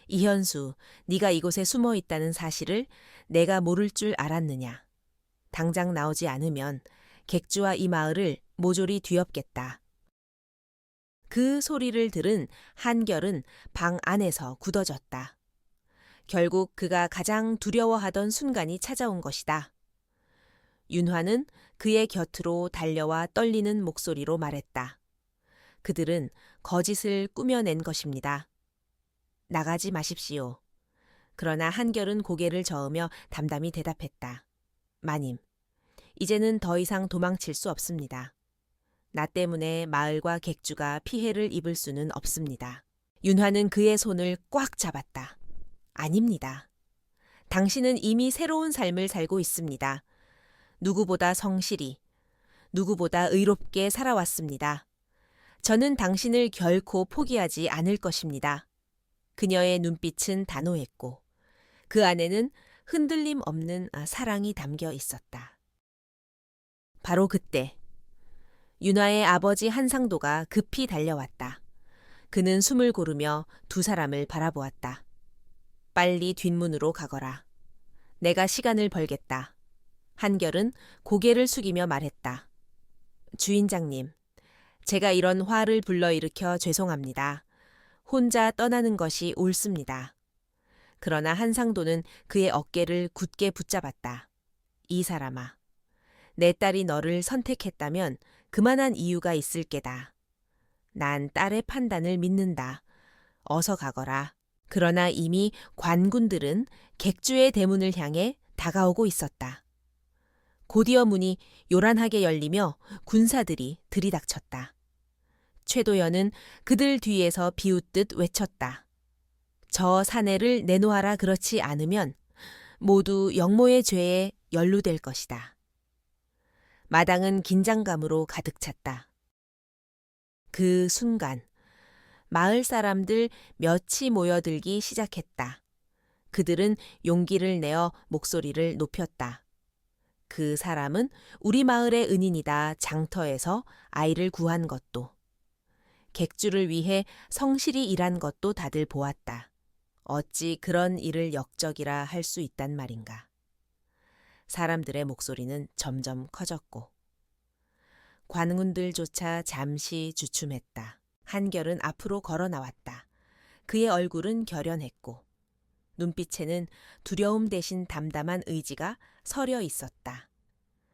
이현수, 네가 이곳에 숨어 있다는 사실을 내가 모를 줄 알았느냐. 당장 나오지 않으면 객주와 이 마을을 모조리 뒤엎겠다. 그 소리를 들은 한결은 방 안에서 굳어졌다. 결국 그가 가장 두려워하던 순간이 찾아온 것이다. 윤화는 그의 곁으로 달려와 떨리는 목소리로 말했다. 그들은 거짓을 꾸며낸 것입니다. 나가지 마십시오. 그러나 한결은 고개를 저으며 담담히 대답했다. 마님, 이제는 더 이상 도망칠 수 없습니다. 나 때문에 마을과 객주가 피해를 입을 수는 없습니다. 윤화는 그의 손을 꽉 잡았다. 아닙니다. 당신은 이미 새로운 삶을 살고 있습니다. 누구보다 성실히, 누구보다 의롭게 살아왔습니다. 저는 당신을 결코 포기하지 않을 것입니다. 그녀의 눈빛은 단호했고 그 안에는 흔들림 없는 사랑이 담겨 있었다. 바로 그때 윤화의 아버지 한상도가 급히 달려왔다. 그는 숨을 고르며 두 사람을 바라보았다. 빨리 뒷문으로 가거라. 내가 시간을 벌겠다. 한결은 고개를 숙이며 말했다. 주인장님, 제가 이런 화를 불러일으켜 죄송합니다. 혼자 떠나는 것이 옳습니다. 그러나 한상도는 그의 어깨를 굳게 붙잡았다. 이 사람아, 내 딸이 너를 선택했다면 그만한 이유가 있을 게다. 난 딸의 판단을 믿는다. 어서 가거라. 그러나 이미 관군들은 객주의 대문을 향해 다가오고 있었다. 곧이어 문이 요란하게 열리며 군사들이 들이닥쳤다. 최도연은 그들 뒤에서 비웃듯 외쳤다. 저 사내를 내놓아라. 그렇지 않으면 모두 영모의 죄에 연루될 것이다. 마당은 긴장감으로 가득 찼다. 그 순간 마을 사람들 몇이 모여들기 시작했다. 그들은 용기를 내어 목소리를 높였다. 그 사람은 우리 마을의 은인이다. 장터에서 아이를 구한 것도, 객주를 위해 성실히 일한 것도 다들 보았다. 어찌 그런 일을 역적이라 할 수 있단 말인가. 사람들의 목소리는 점점 커졌고 관군들조차 잠시 주춤했다. 한결은 앞으로 걸어 나왔다. 그의 얼굴은 결연했고 눈빛에는 두려움 대신 담담한 의지가 서려 있었다.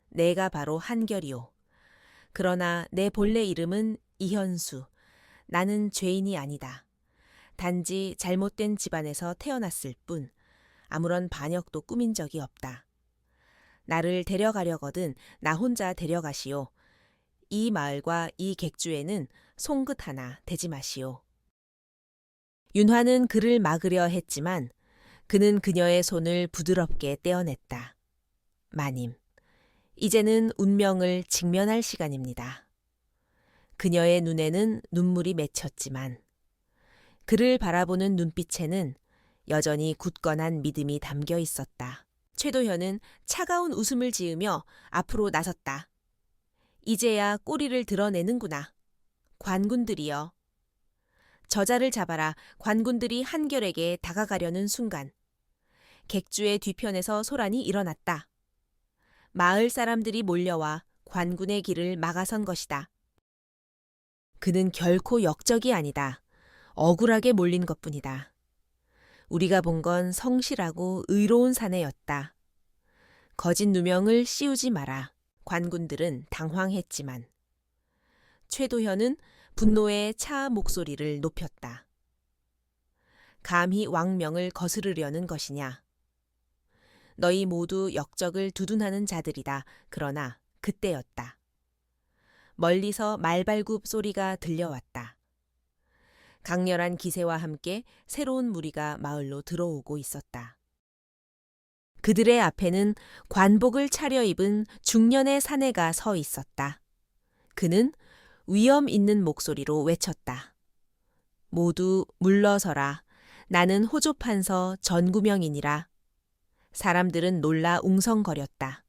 내가 바로 한결이오. 그러나 내 본래 이름은 이현수. 나는 죄인이 아니다. 단지 잘못된 집안에서 태어났을 뿐 아무런 반역도 꾸민 적이 없다. 나를 데려가려거든 나 혼자 데려가시오. 이 마을과 이 객주에는 송긋 하나 대지 마시오. 윤화는 그를 막으려 했지만 그는 그녀의 손을 부드럽게 떼어냈다. 마님, 이제는 운명을 직면할 시간입니다. 그녀의 눈에는 눈물이 맺혔지만 그를 바라보는 눈빛에는 여전히 굳건한 믿음이 담겨 있었다. 최도현은 차가운 웃음을 지으며 앞으로 나섰다. 이제야 꼬리를 드러내는구나. 관군들이여. 저자를 잡아라. 관군들이 한결에게 다가가려는 순간 객주의 뒤편에서 소란이 일어났다. 마을 사람들이 몰려와 관군의 길을 막아선 것이다. 그는 결코 역적이 아니다. 억울하게 몰린 것뿐이다. 우리가 본 건 성실하고 의로운 사내였다. 거짓 누명을 씌우지 마라. 관군들은 당황했지만 최도현은 분노에 차 목소리를 높였다. 감히 왕명을 거스르려는 것이냐. 너희 모두 역적을 두둔하는 자들이다. 그러나 그때였다. 멀리서 말발굽 소리가 들려왔다. 강렬한 기세와 함께 새로운 무리가 마을로 들어오고 있었다. 그들의 앞에는 관복을 차려입은 중년의 사내가 서 있었다. 그는 위엄 있는 목소리로 외쳤다. 모두 물러서라. 나는 호조판서 전구명이니라. 사람들은 놀라 웅성거렸다.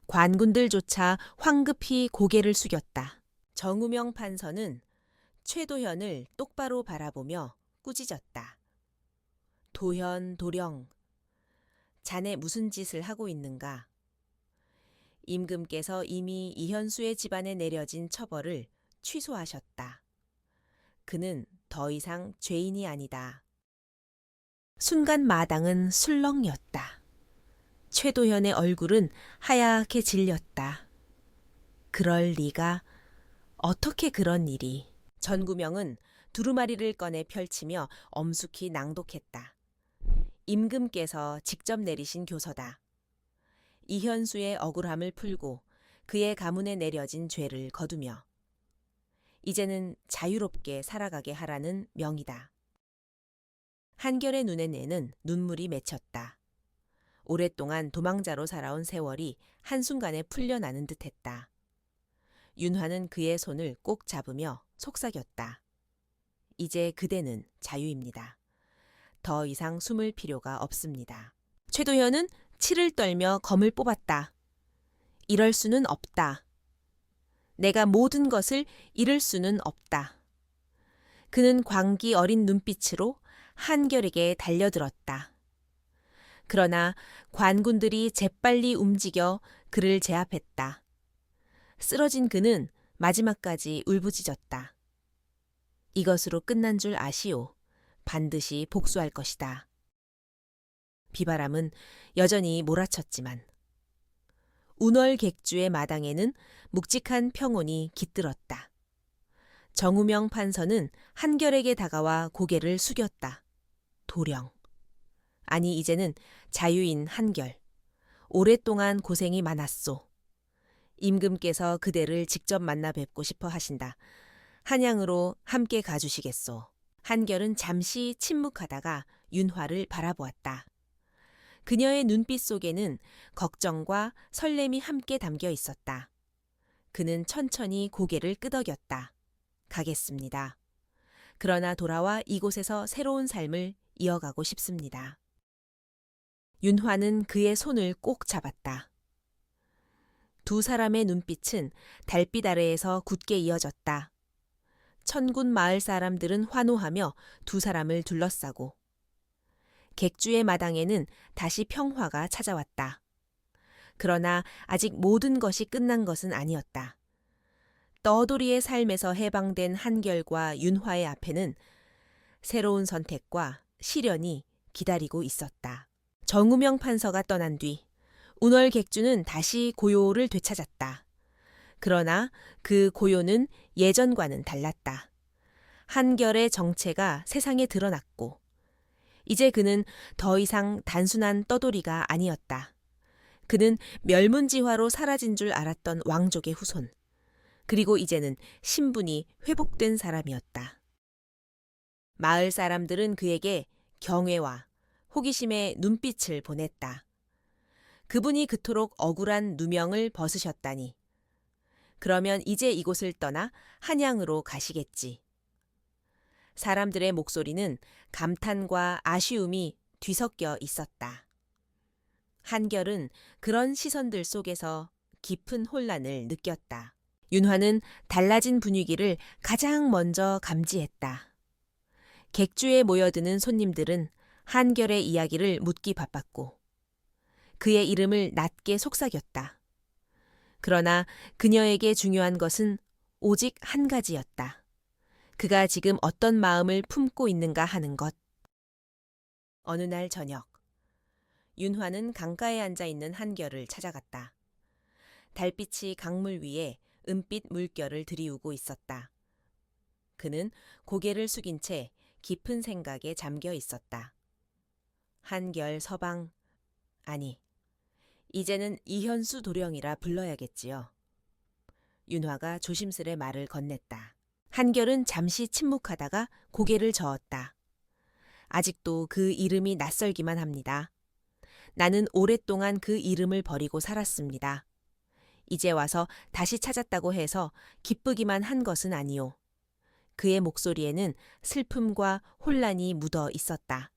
관군들조차 황급히 고개를 숙였다. 정우명 판서는 최도현을 똑바로 바라보며 꾸짖었다. 도현, 도령, 자네 무슨 짓을 하고 있는가? 임금께서 이미 이현수의 집안에 내려진 처벌을 취소하셨다. 그는 더 이상 죄인이 아니다. 순간 마당은 술렁였다. 최도현의 얼굴은 하얗게 질렸다. 그럴 리가, 어떻게 그런 일이. 전구명은 두루마리를 꺼내 펼치며 엄숙히 낭독했다. 임금께서 직접 내리신 교서다. 이현수의 억울함을 풀고 그의 가문에 내려진 죄를 거두며 이제는 자유롭게 살아가게 하라는 명이다. 한결의 눈에는 눈물이 맺혔다. 오랫동안 도망자로 살아온 세월이 한순간에 풀려나는 듯했다. 윤화는 그의 손을 꼭 잡으며 속삭였다. 이제 그대는 자유입니다. 더 이상 숨을 필요가 없습니다. 최도현은 치를 떨며 검을 뽑았다. 이럴 수는 없다. 내가 모든 것을 잃을 수는 없다. 그는 광기 어린 눈빛으로 한결에게 달려들었다. 그러나 관군들이 재빨리 움직여 그를 제압했다. 쓰러진 그는 마지막까지 울부짖었다. 이것으로 끝난 줄 아시오. 반드시 복수할 것이다. 비바람은 여전히 몰아쳤지만 운월 객주의 마당에는 묵직한 평온이 깃들었다. 정우명 판서는 한결에게 다가와 고개를 숙였다. 도령. 아니 이제는 자유인 한결. 오랫동안 고생이 많았소. 임금께서 그대를 직접 만나 뵙고 싶어 하신다. 한양으로 함께 가주시겠소. 한결은 잠시 침묵하다가 윤화를 바라보았다. 그녀의 눈빛 속에는 걱정과 설렘이 함께 담겨 있었다. 그는 천천히 고개를 끄덕였다. 가겠습니다. 그러나 돌아와 이곳에서 새로운 삶을 이어가고 싶습니다. 윤화는 그의 손을 꼭 잡았다. 두 사람의 눈빛은 달빛 아래에서 굳게 이어졌다. 천군 마을 사람들은 환호하며 두 사람을 둘러싸고 객주의 마당에는 다시 평화가 찾아왔다. 그러나 아직 모든 것이 끝난 것은 아니었다. 떠돌이의 삶에서 해방된 한결과 윤화의 앞에는 새로운 선택과 시련이 기다리고 있었다. 정우명 판서가 떠난 뒤 운월 객주는 다시 고요를 되찾았다. 그러나 그 고요는 예전과는 달랐다. 한결의 정체가 세상에 드러났고 이제 그는 더 이상 단순한 떠돌이가 아니었다. 그는 멸문지화로 사라진 줄 알았던 왕족의 후손. 그리고 이제는 신분이 회복된 사람이었다. 마을 사람들은 그에게 경외와 호기심의 눈빛을 보냈다. 그분이 그토록 억울한 누명을 벗으셨다니. 그러면 이제 이곳을 떠나 한양으로 가시겠지. 사람들의 목소리는 감탄과 아쉬움이 뒤섞여 있었다. 한결은 그런 시선들 속에서 깊은 혼란을 느꼈다. 윤화는 달라진 분위기를 가장 먼저 감지했다. 객주에 모여드는 손님들은 한결의 이야기를 묻기 바빴고 그의 이름을 낮게 속삭였다. 그러나 그녀에게 중요한 것은 오직 한 가지였다. 그가 지금 어떤 마음을 품고 있는가 하는 것. 어느 날 저녁, 윤화는 강가에 앉아 있는 한결을 찾아갔다. 달빛이 강물 위에 은빛 물결을 들이우고 있었다. 그는 고개를 숙인 채 깊은 생각에 잠겨 있었다. 한결 서방, 아니, 이제는 이현수 도령이라 불러야겠지요. 윤화가 조심스레 말을 건넸다. 한결은 잠시 침묵하다가 고개를 저었다. 아직도 그 이름이 낯설기만 합니다. 나는 오랫동안 그 이름을 버리고 살았습니다. 이제 와서 다시 찾았다고 해서 기쁘기만 한 것은 아니오. 그의 목소리에는 슬픔과 혼란이 묻어 있었다.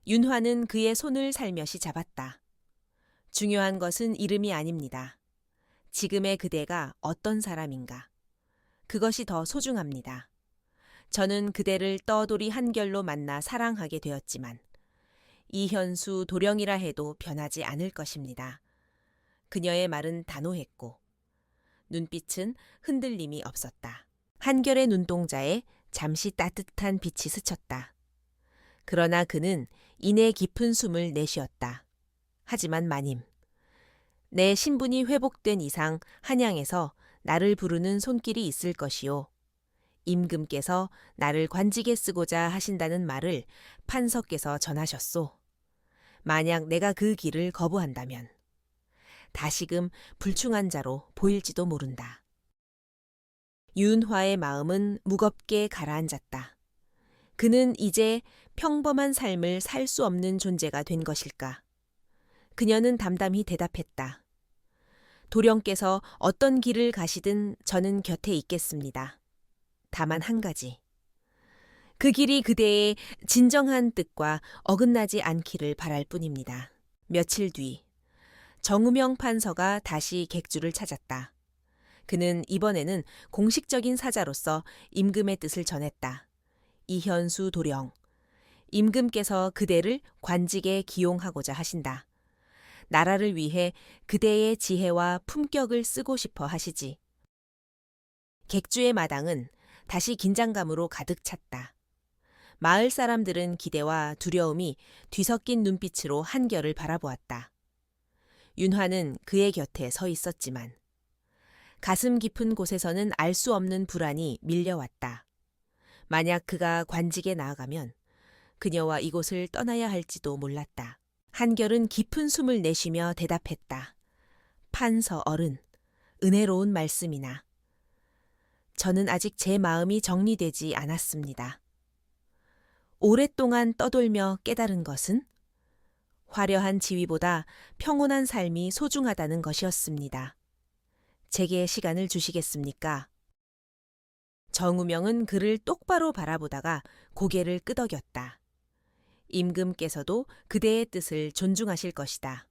윤화는 그의 손을 살며시 잡았다. 중요한 것은 이름이 아닙니다. 지금의 그대가 어떤 사람인가. 그것이 더 소중합니다. 저는 그대를 떠돌이 한결로 만나 사랑하게 되었지만 이현수 도령이라 해도 변하지 않을 것입니다. 그녀의 말은 단호했고 눈빛은 흔들림이 없었다. 한결의 눈동자에 잠시 따뜻한 빛이 스쳤다. 그러나 그는 이내 깊은 숨을 내쉬었다. 하지만 마님, 내 신분이 회복된 이상 한양에서 나를 부르는 손길이 있을 것이요. 임금께서 나를 관직에 쓰고자 하신다는 말을 판서께서 전하셨소. 만약 내가 그 길을 거부한다면 다시금 불충한 자로 보일지도 모른다. 윤화의 마음은 무겁게 가라앉았다. 그는 이제 평범한 삶을 살 수 없는 존재가 된 것일까? 그녀는 담담히 대답했다. 도령께서 어떤 길을 가시든 저는 곁에 있겠습니다. 다만 한 가지. 그 길이 그대의 진정한 뜻과 어긋나지 않기를 바랄 뿐입니다. 며칠 뒤 정우명 판서가 다시 객주를 찾았다. 그는 이번에는 공식적인 사자로서 임금의 뜻을 전했다. 이현수 도령, 임금께서 그대를 관직에 기용하고자 하신다. 나라를 위해 그대의 지혜와 품격을 쓰고 싶어 하시지. 객주의 마당은 다시 긴장감으로 가득 찼다. 마을 사람들은 기대와 두려움이 뒤섞인 눈빛으로 한결을 바라보았다. 윤화는 그의 곁에 서 있었지만 가슴 깊은 곳에서는 알 수 없는 불안이 밀려왔다. 만약 그가 관직에 나아가면 그녀와 이곳을 떠나야 할지도 몰랐다. 한결은 깊은 숨을 내쉬며 대답했다. 판서 어른, 은혜로운 말씀이나. 저는 아직 제 마음이 정리되지 않았습니다. 오랫동안 떠돌며 깨달은 것은 화려한 지위보다 평온한 삶이 소중하다는 것이었습니다. 제게 시간을 주시겠습니까? 정우명은 그를 똑바로 바라보다가 고개를 끄덕였다. 임금께서도 그대의 뜻을 존중하실 것이다.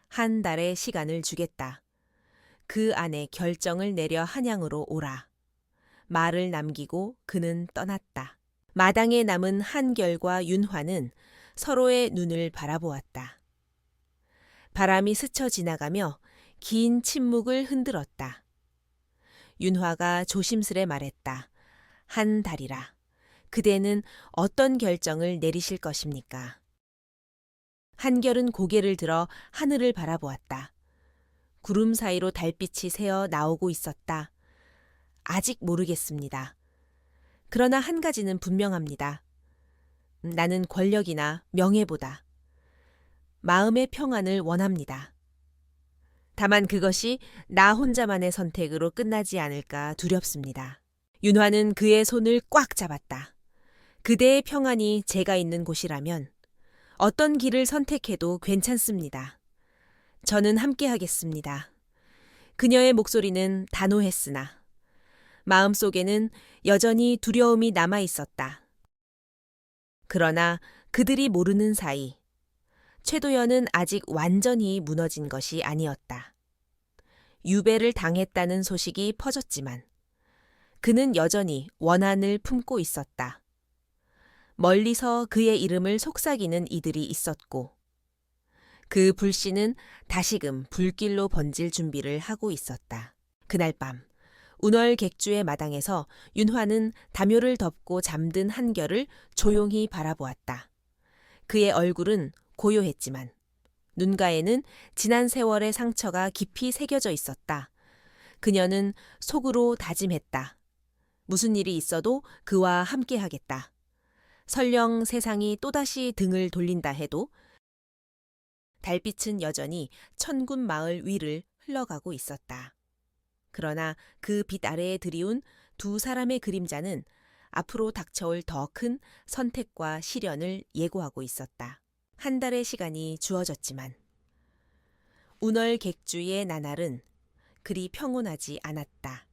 한 달의 시간을 주겠다. 그 안에 결정을 내려 한양으로 오라. 말을 남기고 그는 떠났다. 마당에 남은 한결과 윤화는 서로의 눈을 바라보았다. 바람이 스쳐 지나가며 긴 침묵을 흔들었다. 윤화가 조심스레 말했다. 한 달이라. 그대는 어떤 결정을 내리실 것입니까? 한결은 고개를 들어 하늘을 바라보았다. 구름 사이로 달빛이 새어 나오고 있었다. 아직 모르겠습니다. 그러나 한 가지는 분명합니다. 나는 권력이나 명예보다 마음의 평안을 원합니다. 다만 그것이 나 혼자만의 선택으로 끝나지 않을까 두렵습니다. 윤화는 그의 손을 꽉 잡았다. 그대의 평안이 제가 있는 곳이라면 어떤 길을 선택해도 괜찮습니다. 저는 함께하겠습니다. 그녀의 목소리는 단호했으나 마음속에는 여전히 두려움이 남아 있었다. 그러나 그들이 모르는 사이 최도연은 아직 완전히 무너진 것이 아니었다. 유배를 당했다는 소식이 퍼졌지만 그는 여전히 원한을 품고 있었다. 멀리서 그의 이름을 속삭이는 이들이 있었고 그 불씨는 다시금 불길로 번질 준비를 하고 있었다. 그날 밤 운월 객주의 마당에서 윤화는 담요를 덮고 잠든 한결을 조용히 바라보았다. 그의 얼굴은 고요했지만 눈가에는 지난 세월의 상처가 깊이 새겨져 있었다. 그녀는 속으로 다짐했다. 무슨 일이 있어도 그와 함께하겠다. 설령 세상이 또다시 등을 돌린다 해도 달빛은 여전히 천군 마을 위를 흘러가고 있었다. 그러나 그 빛 아래에 드리운 두 사람의 그림자는 앞으로 닥쳐올 더 큰 선택과 시련을 예고하고 있었다. 한 달의 시간이 주어졌지만 운월 객주의 나날은 그리 평온하지 않았다.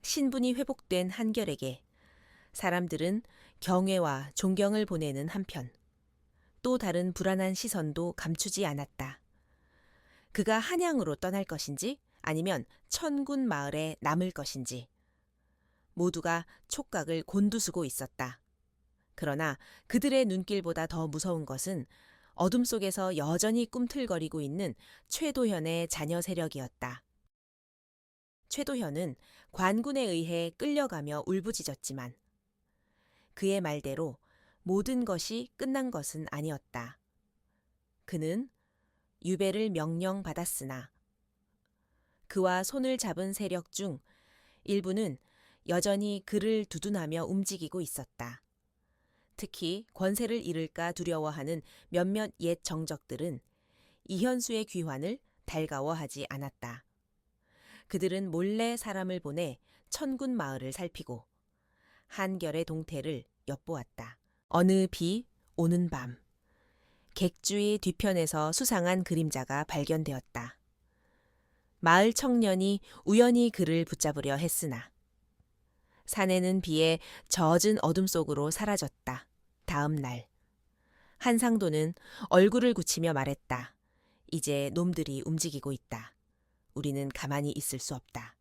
신분이 회복된 한결에게 사람들은 경외와 존경을 보내는 한편 또 다른 불안한 시선도 감추지 않았다. 그가 한양으로 떠날 것인지 아니면 천군 마을에 남을 것인지 모두가 촉각을 곤두쓰고 있었다. 그러나 그들의 눈길보다 더 무서운 것은 어둠 속에서 여전히 꿈틀거리고 있는 최도현의 자녀 세력이었다. 최도현은 관군에 의해 끌려가며 울부짖었지만 그의 말대로 모든 것이 끝난 것은 아니었다. 그는 유배를 명령받았으나 그와 손을 잡은 세력 중 일부는 여전히 그를 두둔하며 움직이고 있었다. 특히 권세를 잃을까 두려워하는 몇몇 옛 정적들은 이현수의 귀환을 달가워하지 않았다. 그들은 몰래 사람을 보내 천군 마을을 살피고 한결의 동태를 엿보았다. 어느 비 오는 밤 객주의 뒤편에서 수상한 그림자가 발견되었다. 마을 청년이 우연히 그를 붙잡으려 했으나 사내는 비에 젖은 어둠 속으로 사라졌다. 다음 날 한상도는 얼굴을 굳히며 말했다. 이제 놈들이 움직이고 있다. 우리는 가만히 있을 수 없다.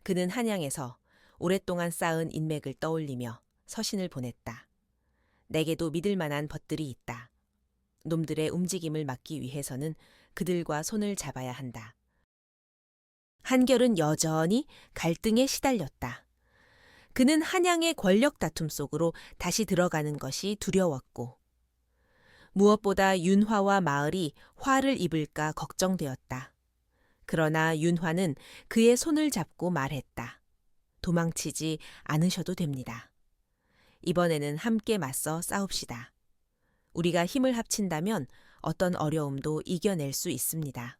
그는 한양에서 오랫동안 쌓은 인맥을 떠올리며 서신을 보냈다. 내게도 믿을 만한 벗들이 있다. 놈들의 움직임을 막기 위해서는 그들과 손을 잡아야 한다. 한결은 여전히 갈등에 시달렸다. 그는 한양의 권력 다툼 속으로 다시 들어가는 것이 두려웠고 무엇보다 윤화와 마을이 화를 입을까 걱정되었다. 그러나 윤화는 그의 손을 잡고 말했다. 도망치지 않으셔도 됩니다. 이번에는 함께 맞서 싸웁시다. 우리가 힘을 합친다면 어떤 어려움도 이겨낼 수 있습니다.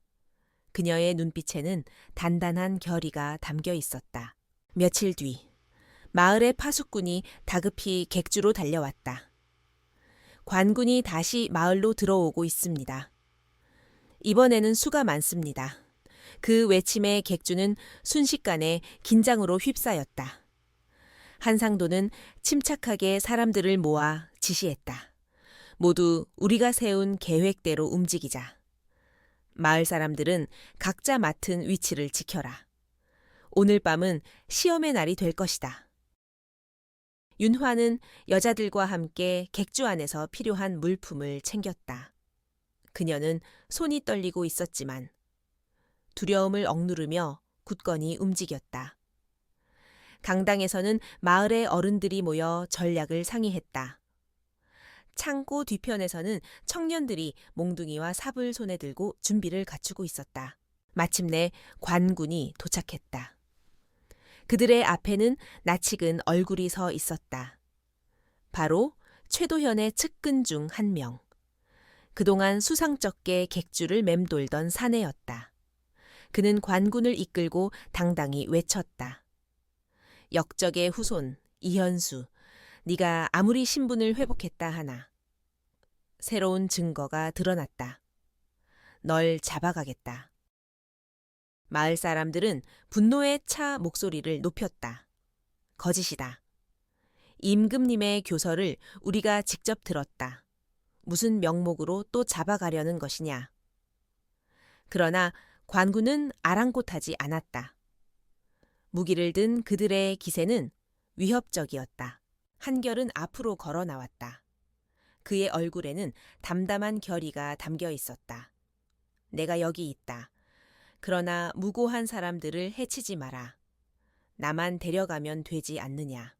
그녀의 눈빛에는 단단한 결의가 담겨 있었다. 며칠 뒤 마을의 파수꾼이 다급히 객주로 달려왔다. 관군이 다시 마을로 들어오고 있습니다. 이번에는 수가 많습니다. 그 외침에 객주는 순식간에 긴장으로 휩싸였다. 한상도는 침착하게 사람들을 모아 지시했다. 모두 우리가 세운 계획대로 움직이자. 마을 사람들은 각자 맡은 위치를 지켜라. 오늘 밤은 시험의 날이 될 것이다. 윤화는 여자들과 함께 객주 안에서 필요한 물품을 챙겼다. 그녀는 손이 떨리고 있었지만 두려움을 억누르며 굳건히 움직였다. 강당에서는 마을의 어른들이 모여 전략을 상의했다. 창고 뒤편에서는 청년들이 몽둥이와 삽을 손에 들고 준비를 갖추고 있었다. 마침내 관군이 도착했다. 그들의 앞에는 낯익은 얼굴이 서 있었다. 바로 최도현의 측근 중 한 명. 그동안 수상쩍게 객주를 맴돌던 사내였다. 그는 관군을 이끌고 당당히 외쳤다. 역적의 후손 이현수, 네가 아무리 신분을 회복했다 하나 새로운 증거가 드러났다. 널 잡아가겠다. 마을 사람들은 분노에 차 목소리를 높였다. 거짓이다. 임금님의 교서를 우리가 직접 들었다. 무슨 명목으로 또 잡아가려는 것이냐. 그러나 관군은 아랑곳하지 않았다. 무기를 든 그들의 기세는 위협적이었다. 한결은 앞으로 걸어 나왔다. 그의 얼굴에는 담담한 결의가 담겨 있었다. 내가 여기 있다. 그러나 무고한 사람들을 해치지 마라. 나만 데려가면 되지 않느냐.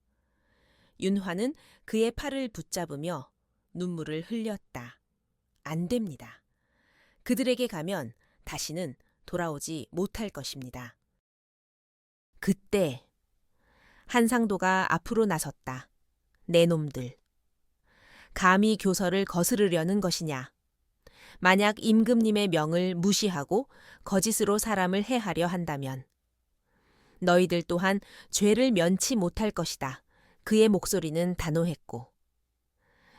윤화는 그의 팔을 붙잡으며 눈물을 흘렸다. 안 됩니다. 그들에게 가면 다시는 돌아오지 못할 것입니다. 그때 한상도가 앞으로 나섰다. 내 놈들. 감히 교서를 거스르려는 것이냐. 만약 임금님의 명을 무시하고 거짓으로 사람을 해하려 한다면 너희들 또한 죄를 면치 못할 것이다. 그의 목소리는 단호했고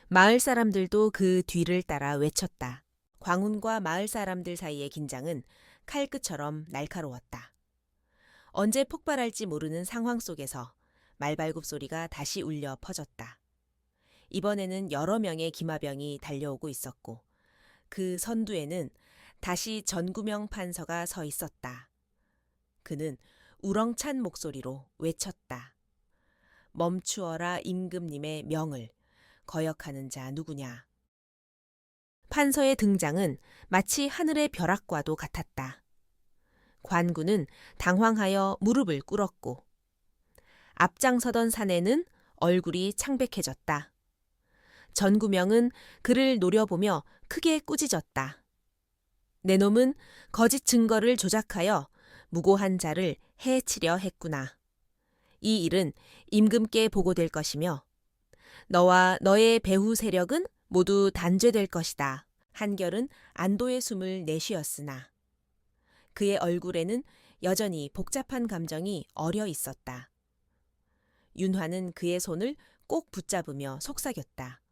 마을 사람들도 그 뒤를 따라 외쳤다. 광운과 마을 사람들 사이의 긴장은 칼끝처럼 날카로웠다. 언제 폭발할지 모르는 상황 속에서 말발굽 소리가 다시 울려 퍼졌다. 이번에는 여러 명의 기마병이 달려오고 있었고 그 선두에는 다시 전구명 판서가 서 있었다. 그는 우렁찬 목소리로 외쳤다. 멈추어라 임금님의 명을 거역하는 자 누구냐. 판서의 등장은 마치 하늘의 벼락과도 같았다. 관군은 당황하여 무릎을 꿇었고 앞장서던 사내는 얼굴이 창백해졌다. 전구명은 그를 노려보며 크게 꾸짖었다. 내 놈은 거짓 증거를 조작하여 무고한 자를 해치려 했구나. 이 일은 임금께 보고될 것이며 너와 너의 배후 세력은 모두 단죄될 것이다. 한결은 안도의 숨을 내쉬었으나 그의 얼굴에는 여전히 복잡한 감정이 어려 있었다. 윤화는 그의 손을 꼭 붙잡으며 속삭였다.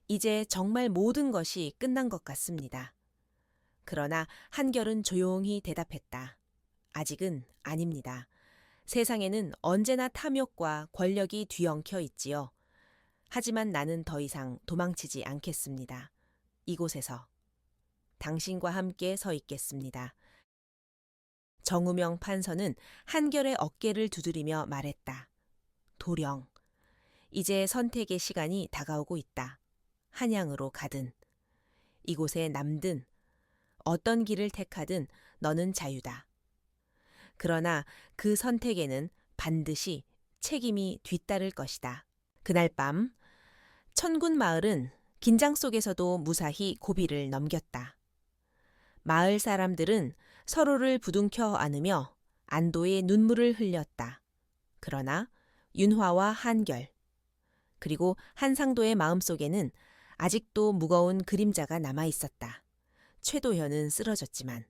이제 정말 모든 것이 끝난 것 같습니다. 그러나 한결은 조용히 대답했다. 아직은 아닙니다. 세상에는 언제나 탐욕과 권력이 뒤엉켜 있지요. 하지만 나는 더 이상 도망치지 않겠습니다. 이곳에서 당신과 함께 서 있겠습니다. 정우명 판서는 한결의 어깨를 두드리며 말했다. 도령, 이제 선택의 시간이 다가오고 있다. 한양으로 가든, 이곳에 남든, 어떤 길을 택하든 너는 자유다. 그러나 그 선택에는 반드시 책임이 뒤따를 것이다. 그날 밤 천군 마을은 긴장 속에서도 무사히 고비를 넘겼다. 마을 사람들은 서로를 부둥켜 안으며 안도의 눈물을 흘렸다. 그러나 윤화와 한결, 그리고 한상도의 마음속에는 아직도 무거운 그림자가 남아 있었다. 최도현은 쓰러졌지만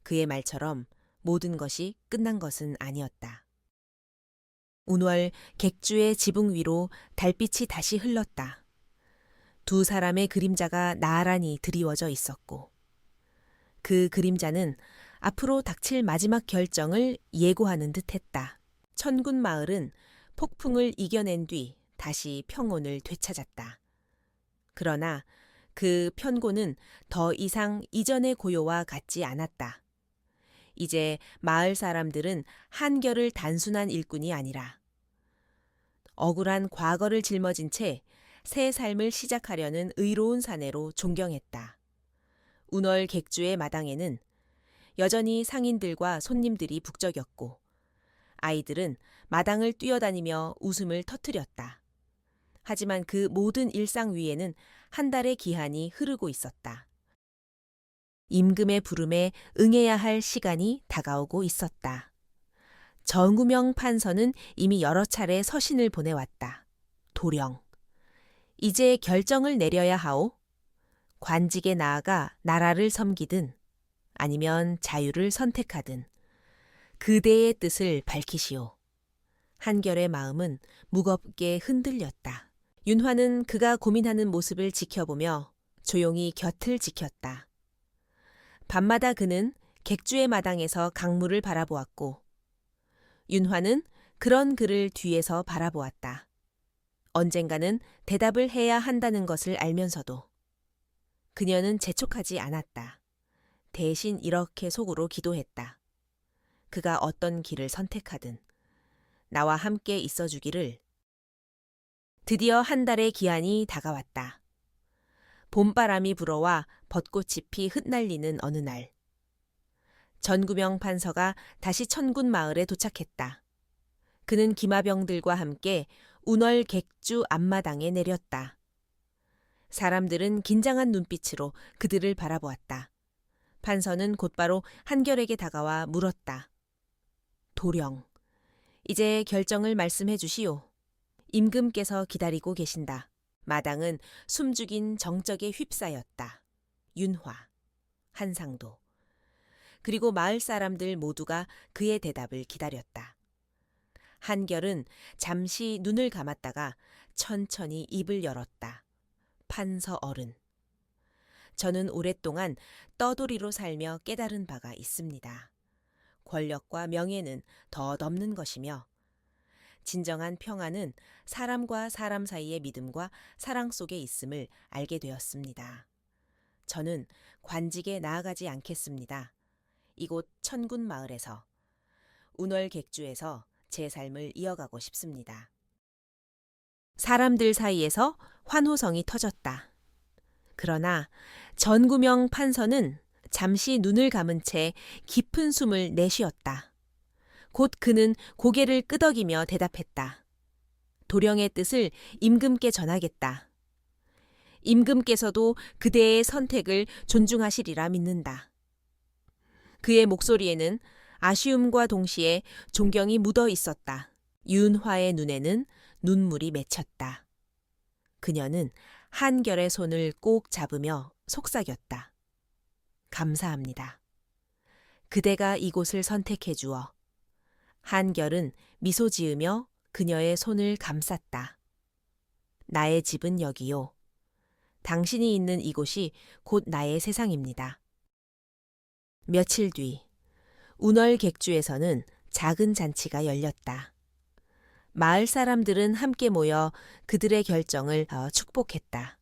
그의 말처럼 모든 것이 끝난 것은 아니었다. 운월 객주의 지붕 위로 달빛이 다시 흘렀다. 두 사람의 그림자가 나란히 드리워져 있었고 그 그림자는 앞으로 닥칠 마지막 결정을 예고하는 듯했다. 천군 마을은 폭풍을 이겨낸 뒤 다시 평온을 되찾았다. 그러나 그 편고는 더 이상 이전의 고요와 같지 않았다. 이제 마을 사람들은 한결을 단순한 일꾼이 아니라 억울한 과거를 짊어진 채 새 삶을 시작하려는 의로운 사내로 존경했다. 운월 객주의 마당에는 여전히 상인들과 손님들이 북적였고 아이들은 마당을 뛰어다니며 웃음을 터뜨렸다. 하지만 그 모든 일상 위에는 한 달의 기한이 흐르고 있었다. 임금의 부름에 응해야 할 시간이 다가오고 있었다. 정구명 판서는 이미 여러 차례 서신을 보내왔다. 도령. 이제 결정을 내려야 하오. 관직에 나아가 나라를 섬기든 아니면 자유를 선택하든 그대의 뜻을 밝히시오. 한결의 마음은 무겁게 흔들렸다. 윤화는 그가 고민하는 모습을 지켜보며 조용히 곁을 지켰다. 밤마다 그는 객주의 마당에서 강물을 바라보았고 윤화는 그런 그를 뒤에서 바라보았다. 언젠가는 대답을 해야 한다는 것을 알면서도 그녀는 재촉하지 않았다. 대신 이렇게 속으로 기도했다. 그가 어떤 길을 선택하든 나와 함께 있어주기를. 드디어 한 달의 기한이 다가왔다. 봄바람이 불어와 벚꽃이 피 흩날리는 어느 날. 전구명 판서가 다시 천군 마을에 도착했다. 그는 기마병들과 함께 운월 객주 앞마당에 내렸다. 사람들은 긴장한 눈빛으로 그들을 바라보았다. 판서는 곧바로 한결에게 다가와 물었다. 도령, 이제 결정을 말씀해 주시오. 임금께서 기다리고 계신다. 마당은 숨죽인 정적에 휩싸였다. 윤화, 한상도, 그리고 마을 사람들 모두가 그의 대답을 기다렸다. 한결은 잠시 눈을 감았다가 천천히 입을 열었다. 판서 어른, 저는 오랫동안 떠돌이로 살며 깨달은 바가 있습니다. 권력과 명예는 더 넘는 것이며 진정한 평안은 사람과 사람 사이의 믿음과 사랑 속에 있음을 알게 되었습니다. 저는 관직에 나아가지 않겠습니다. 이곳 천군 마을에서, 운월 객주에서 제 삶을 이어가고 싶습니다. 사람들 사이에서 환호성이 터졌다. 그러나 전구명 판서는 잠시 눈을 감은 채 깊은 숨을 내쉬었다. 곧 그는 고개를 끄덕이며 대답했다. 도령의 뜻을 임금께 전하겠다. 임금께서도 그대의 선택을 존중하시리라 믿는다. 그의 목소리에는 아쉬움과 동시에 존경이 묻어 있었다. 윤화의 눈에는 눈물이 맺혔다. 그녀는 한결의 손을 꼭 잡으며 속삭였다. 감사합니다. 그대가 이곳을 선택해 주어. 한결은 미소 지으며 그녀의 손을 감쌌다. 나의 집은 여기요. 당신이 있는 이곳이 곧 나의 세상입니다. 며칠 뒤, 운월 객주에서는 작은 잔치가 열렸다. 마을 사람들은 함께 모여 그들의 결정을 축복했다.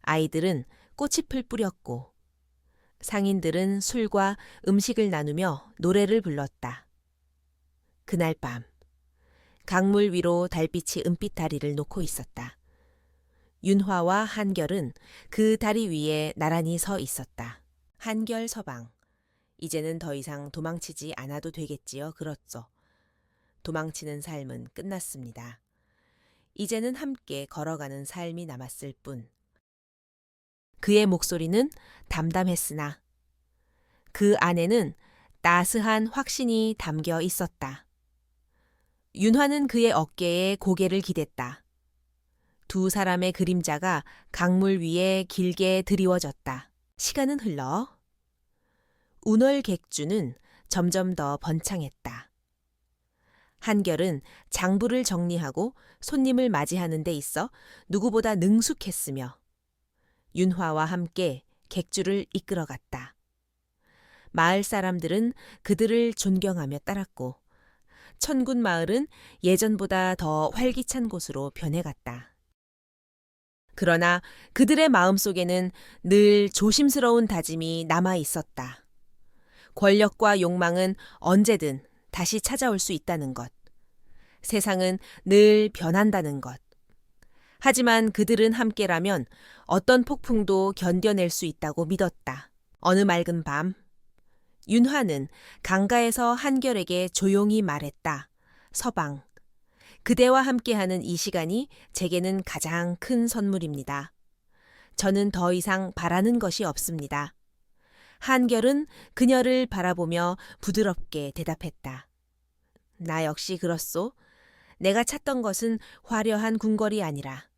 아이들은 꽃잎을 뿌렸고 상인들은 술과 음식을 나누며 노래를 불렀다. 그날 밤, 강물 위로 달빛이 은빛 다리를 놓고 있었다. 윤화와 한결은 그 다리 위에 나란히 서 있었다. 한결 서방, 이제는 더 이상 도망치지 않아도 되겠지요, 그렇소. 도망치는 삶은 끝났습니다. 이제는 함께 걸어가는 삶이 남았을 뿐. 그의 목소리는 담담했으나 그 안에는 따스한 확신이 담겨 있었다. 윤화는 그의 어깨에 고개를 기댔다. 두 사람의 그림자가 강물 위에 길게 드리워졌다. 시간은 흘러 운월 객주는 점점 더 번창했다. 한결은 장부를 정리하고 손님을 맞이하는 데 있어 누구보다 능숙했으며 윤화와 함께 객주를 이끌어갔다. 마을 사람들은 그들을 존경하며 따랐고 천군 마을은 예전보다 더 활기찬 곳으로 변해갔다. 그러나 그들의 마음속에는 늘 조심스러운 다짐이 남아 있었다. 권력과 욕망은 언제든 다시 찾아올 수 있다는 것. 세상은 늘 변한다는 것. 하지만 그들은 함께라면 어떤 폭풍도 견뎌낼 수 있다고 믿었다. 어느 맑은 밤, 윤화는 강가에서 한결에게 조용히 말했다. 서방, 그대와 함께하는 이 시간이 제게는 가장 큰 선물입니다. 저는 더 이상 바라는 것이 없습니다. 한결은 그녀를 바라보며 부드럽게 대답했다. 나 역시 그렇소. 내가 찾던 것은 화려한 궁궐이 아니라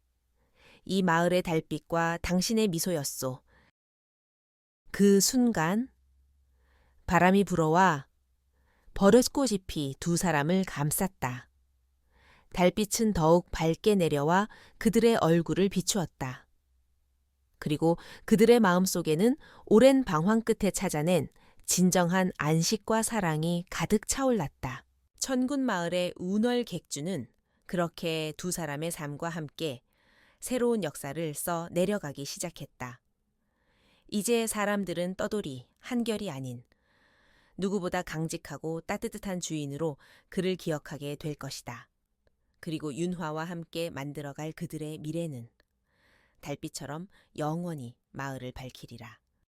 이 마을의 달빛과 당신의 미소였소. 그 순간 바람이 불어와 버릇꽃잎이 두 사람을 감쌌다. 달빛은 더욱 밝게 내려와 그들의 얼굴을 비추었다. 그리고 그들의 마음속에는 오랜 방황 끝에 찾아낸 진정한 안식과 사랑이 가득 차올랐다. 천군 마을의 운월 객주는 그렇게 두 사람의 삶과 함께 새로운 역사를 써 내려가기 시작했다. 이제 사람들은 떠돌이, 한결이 아닌 누구보다 강직하고 따뜻한 주인으로 그를 기억하게 될 것이다. 그리고 윤화와 함께 만들어갈 그들의 미래는 달빛처럼 영원히 마을을 밝히리라.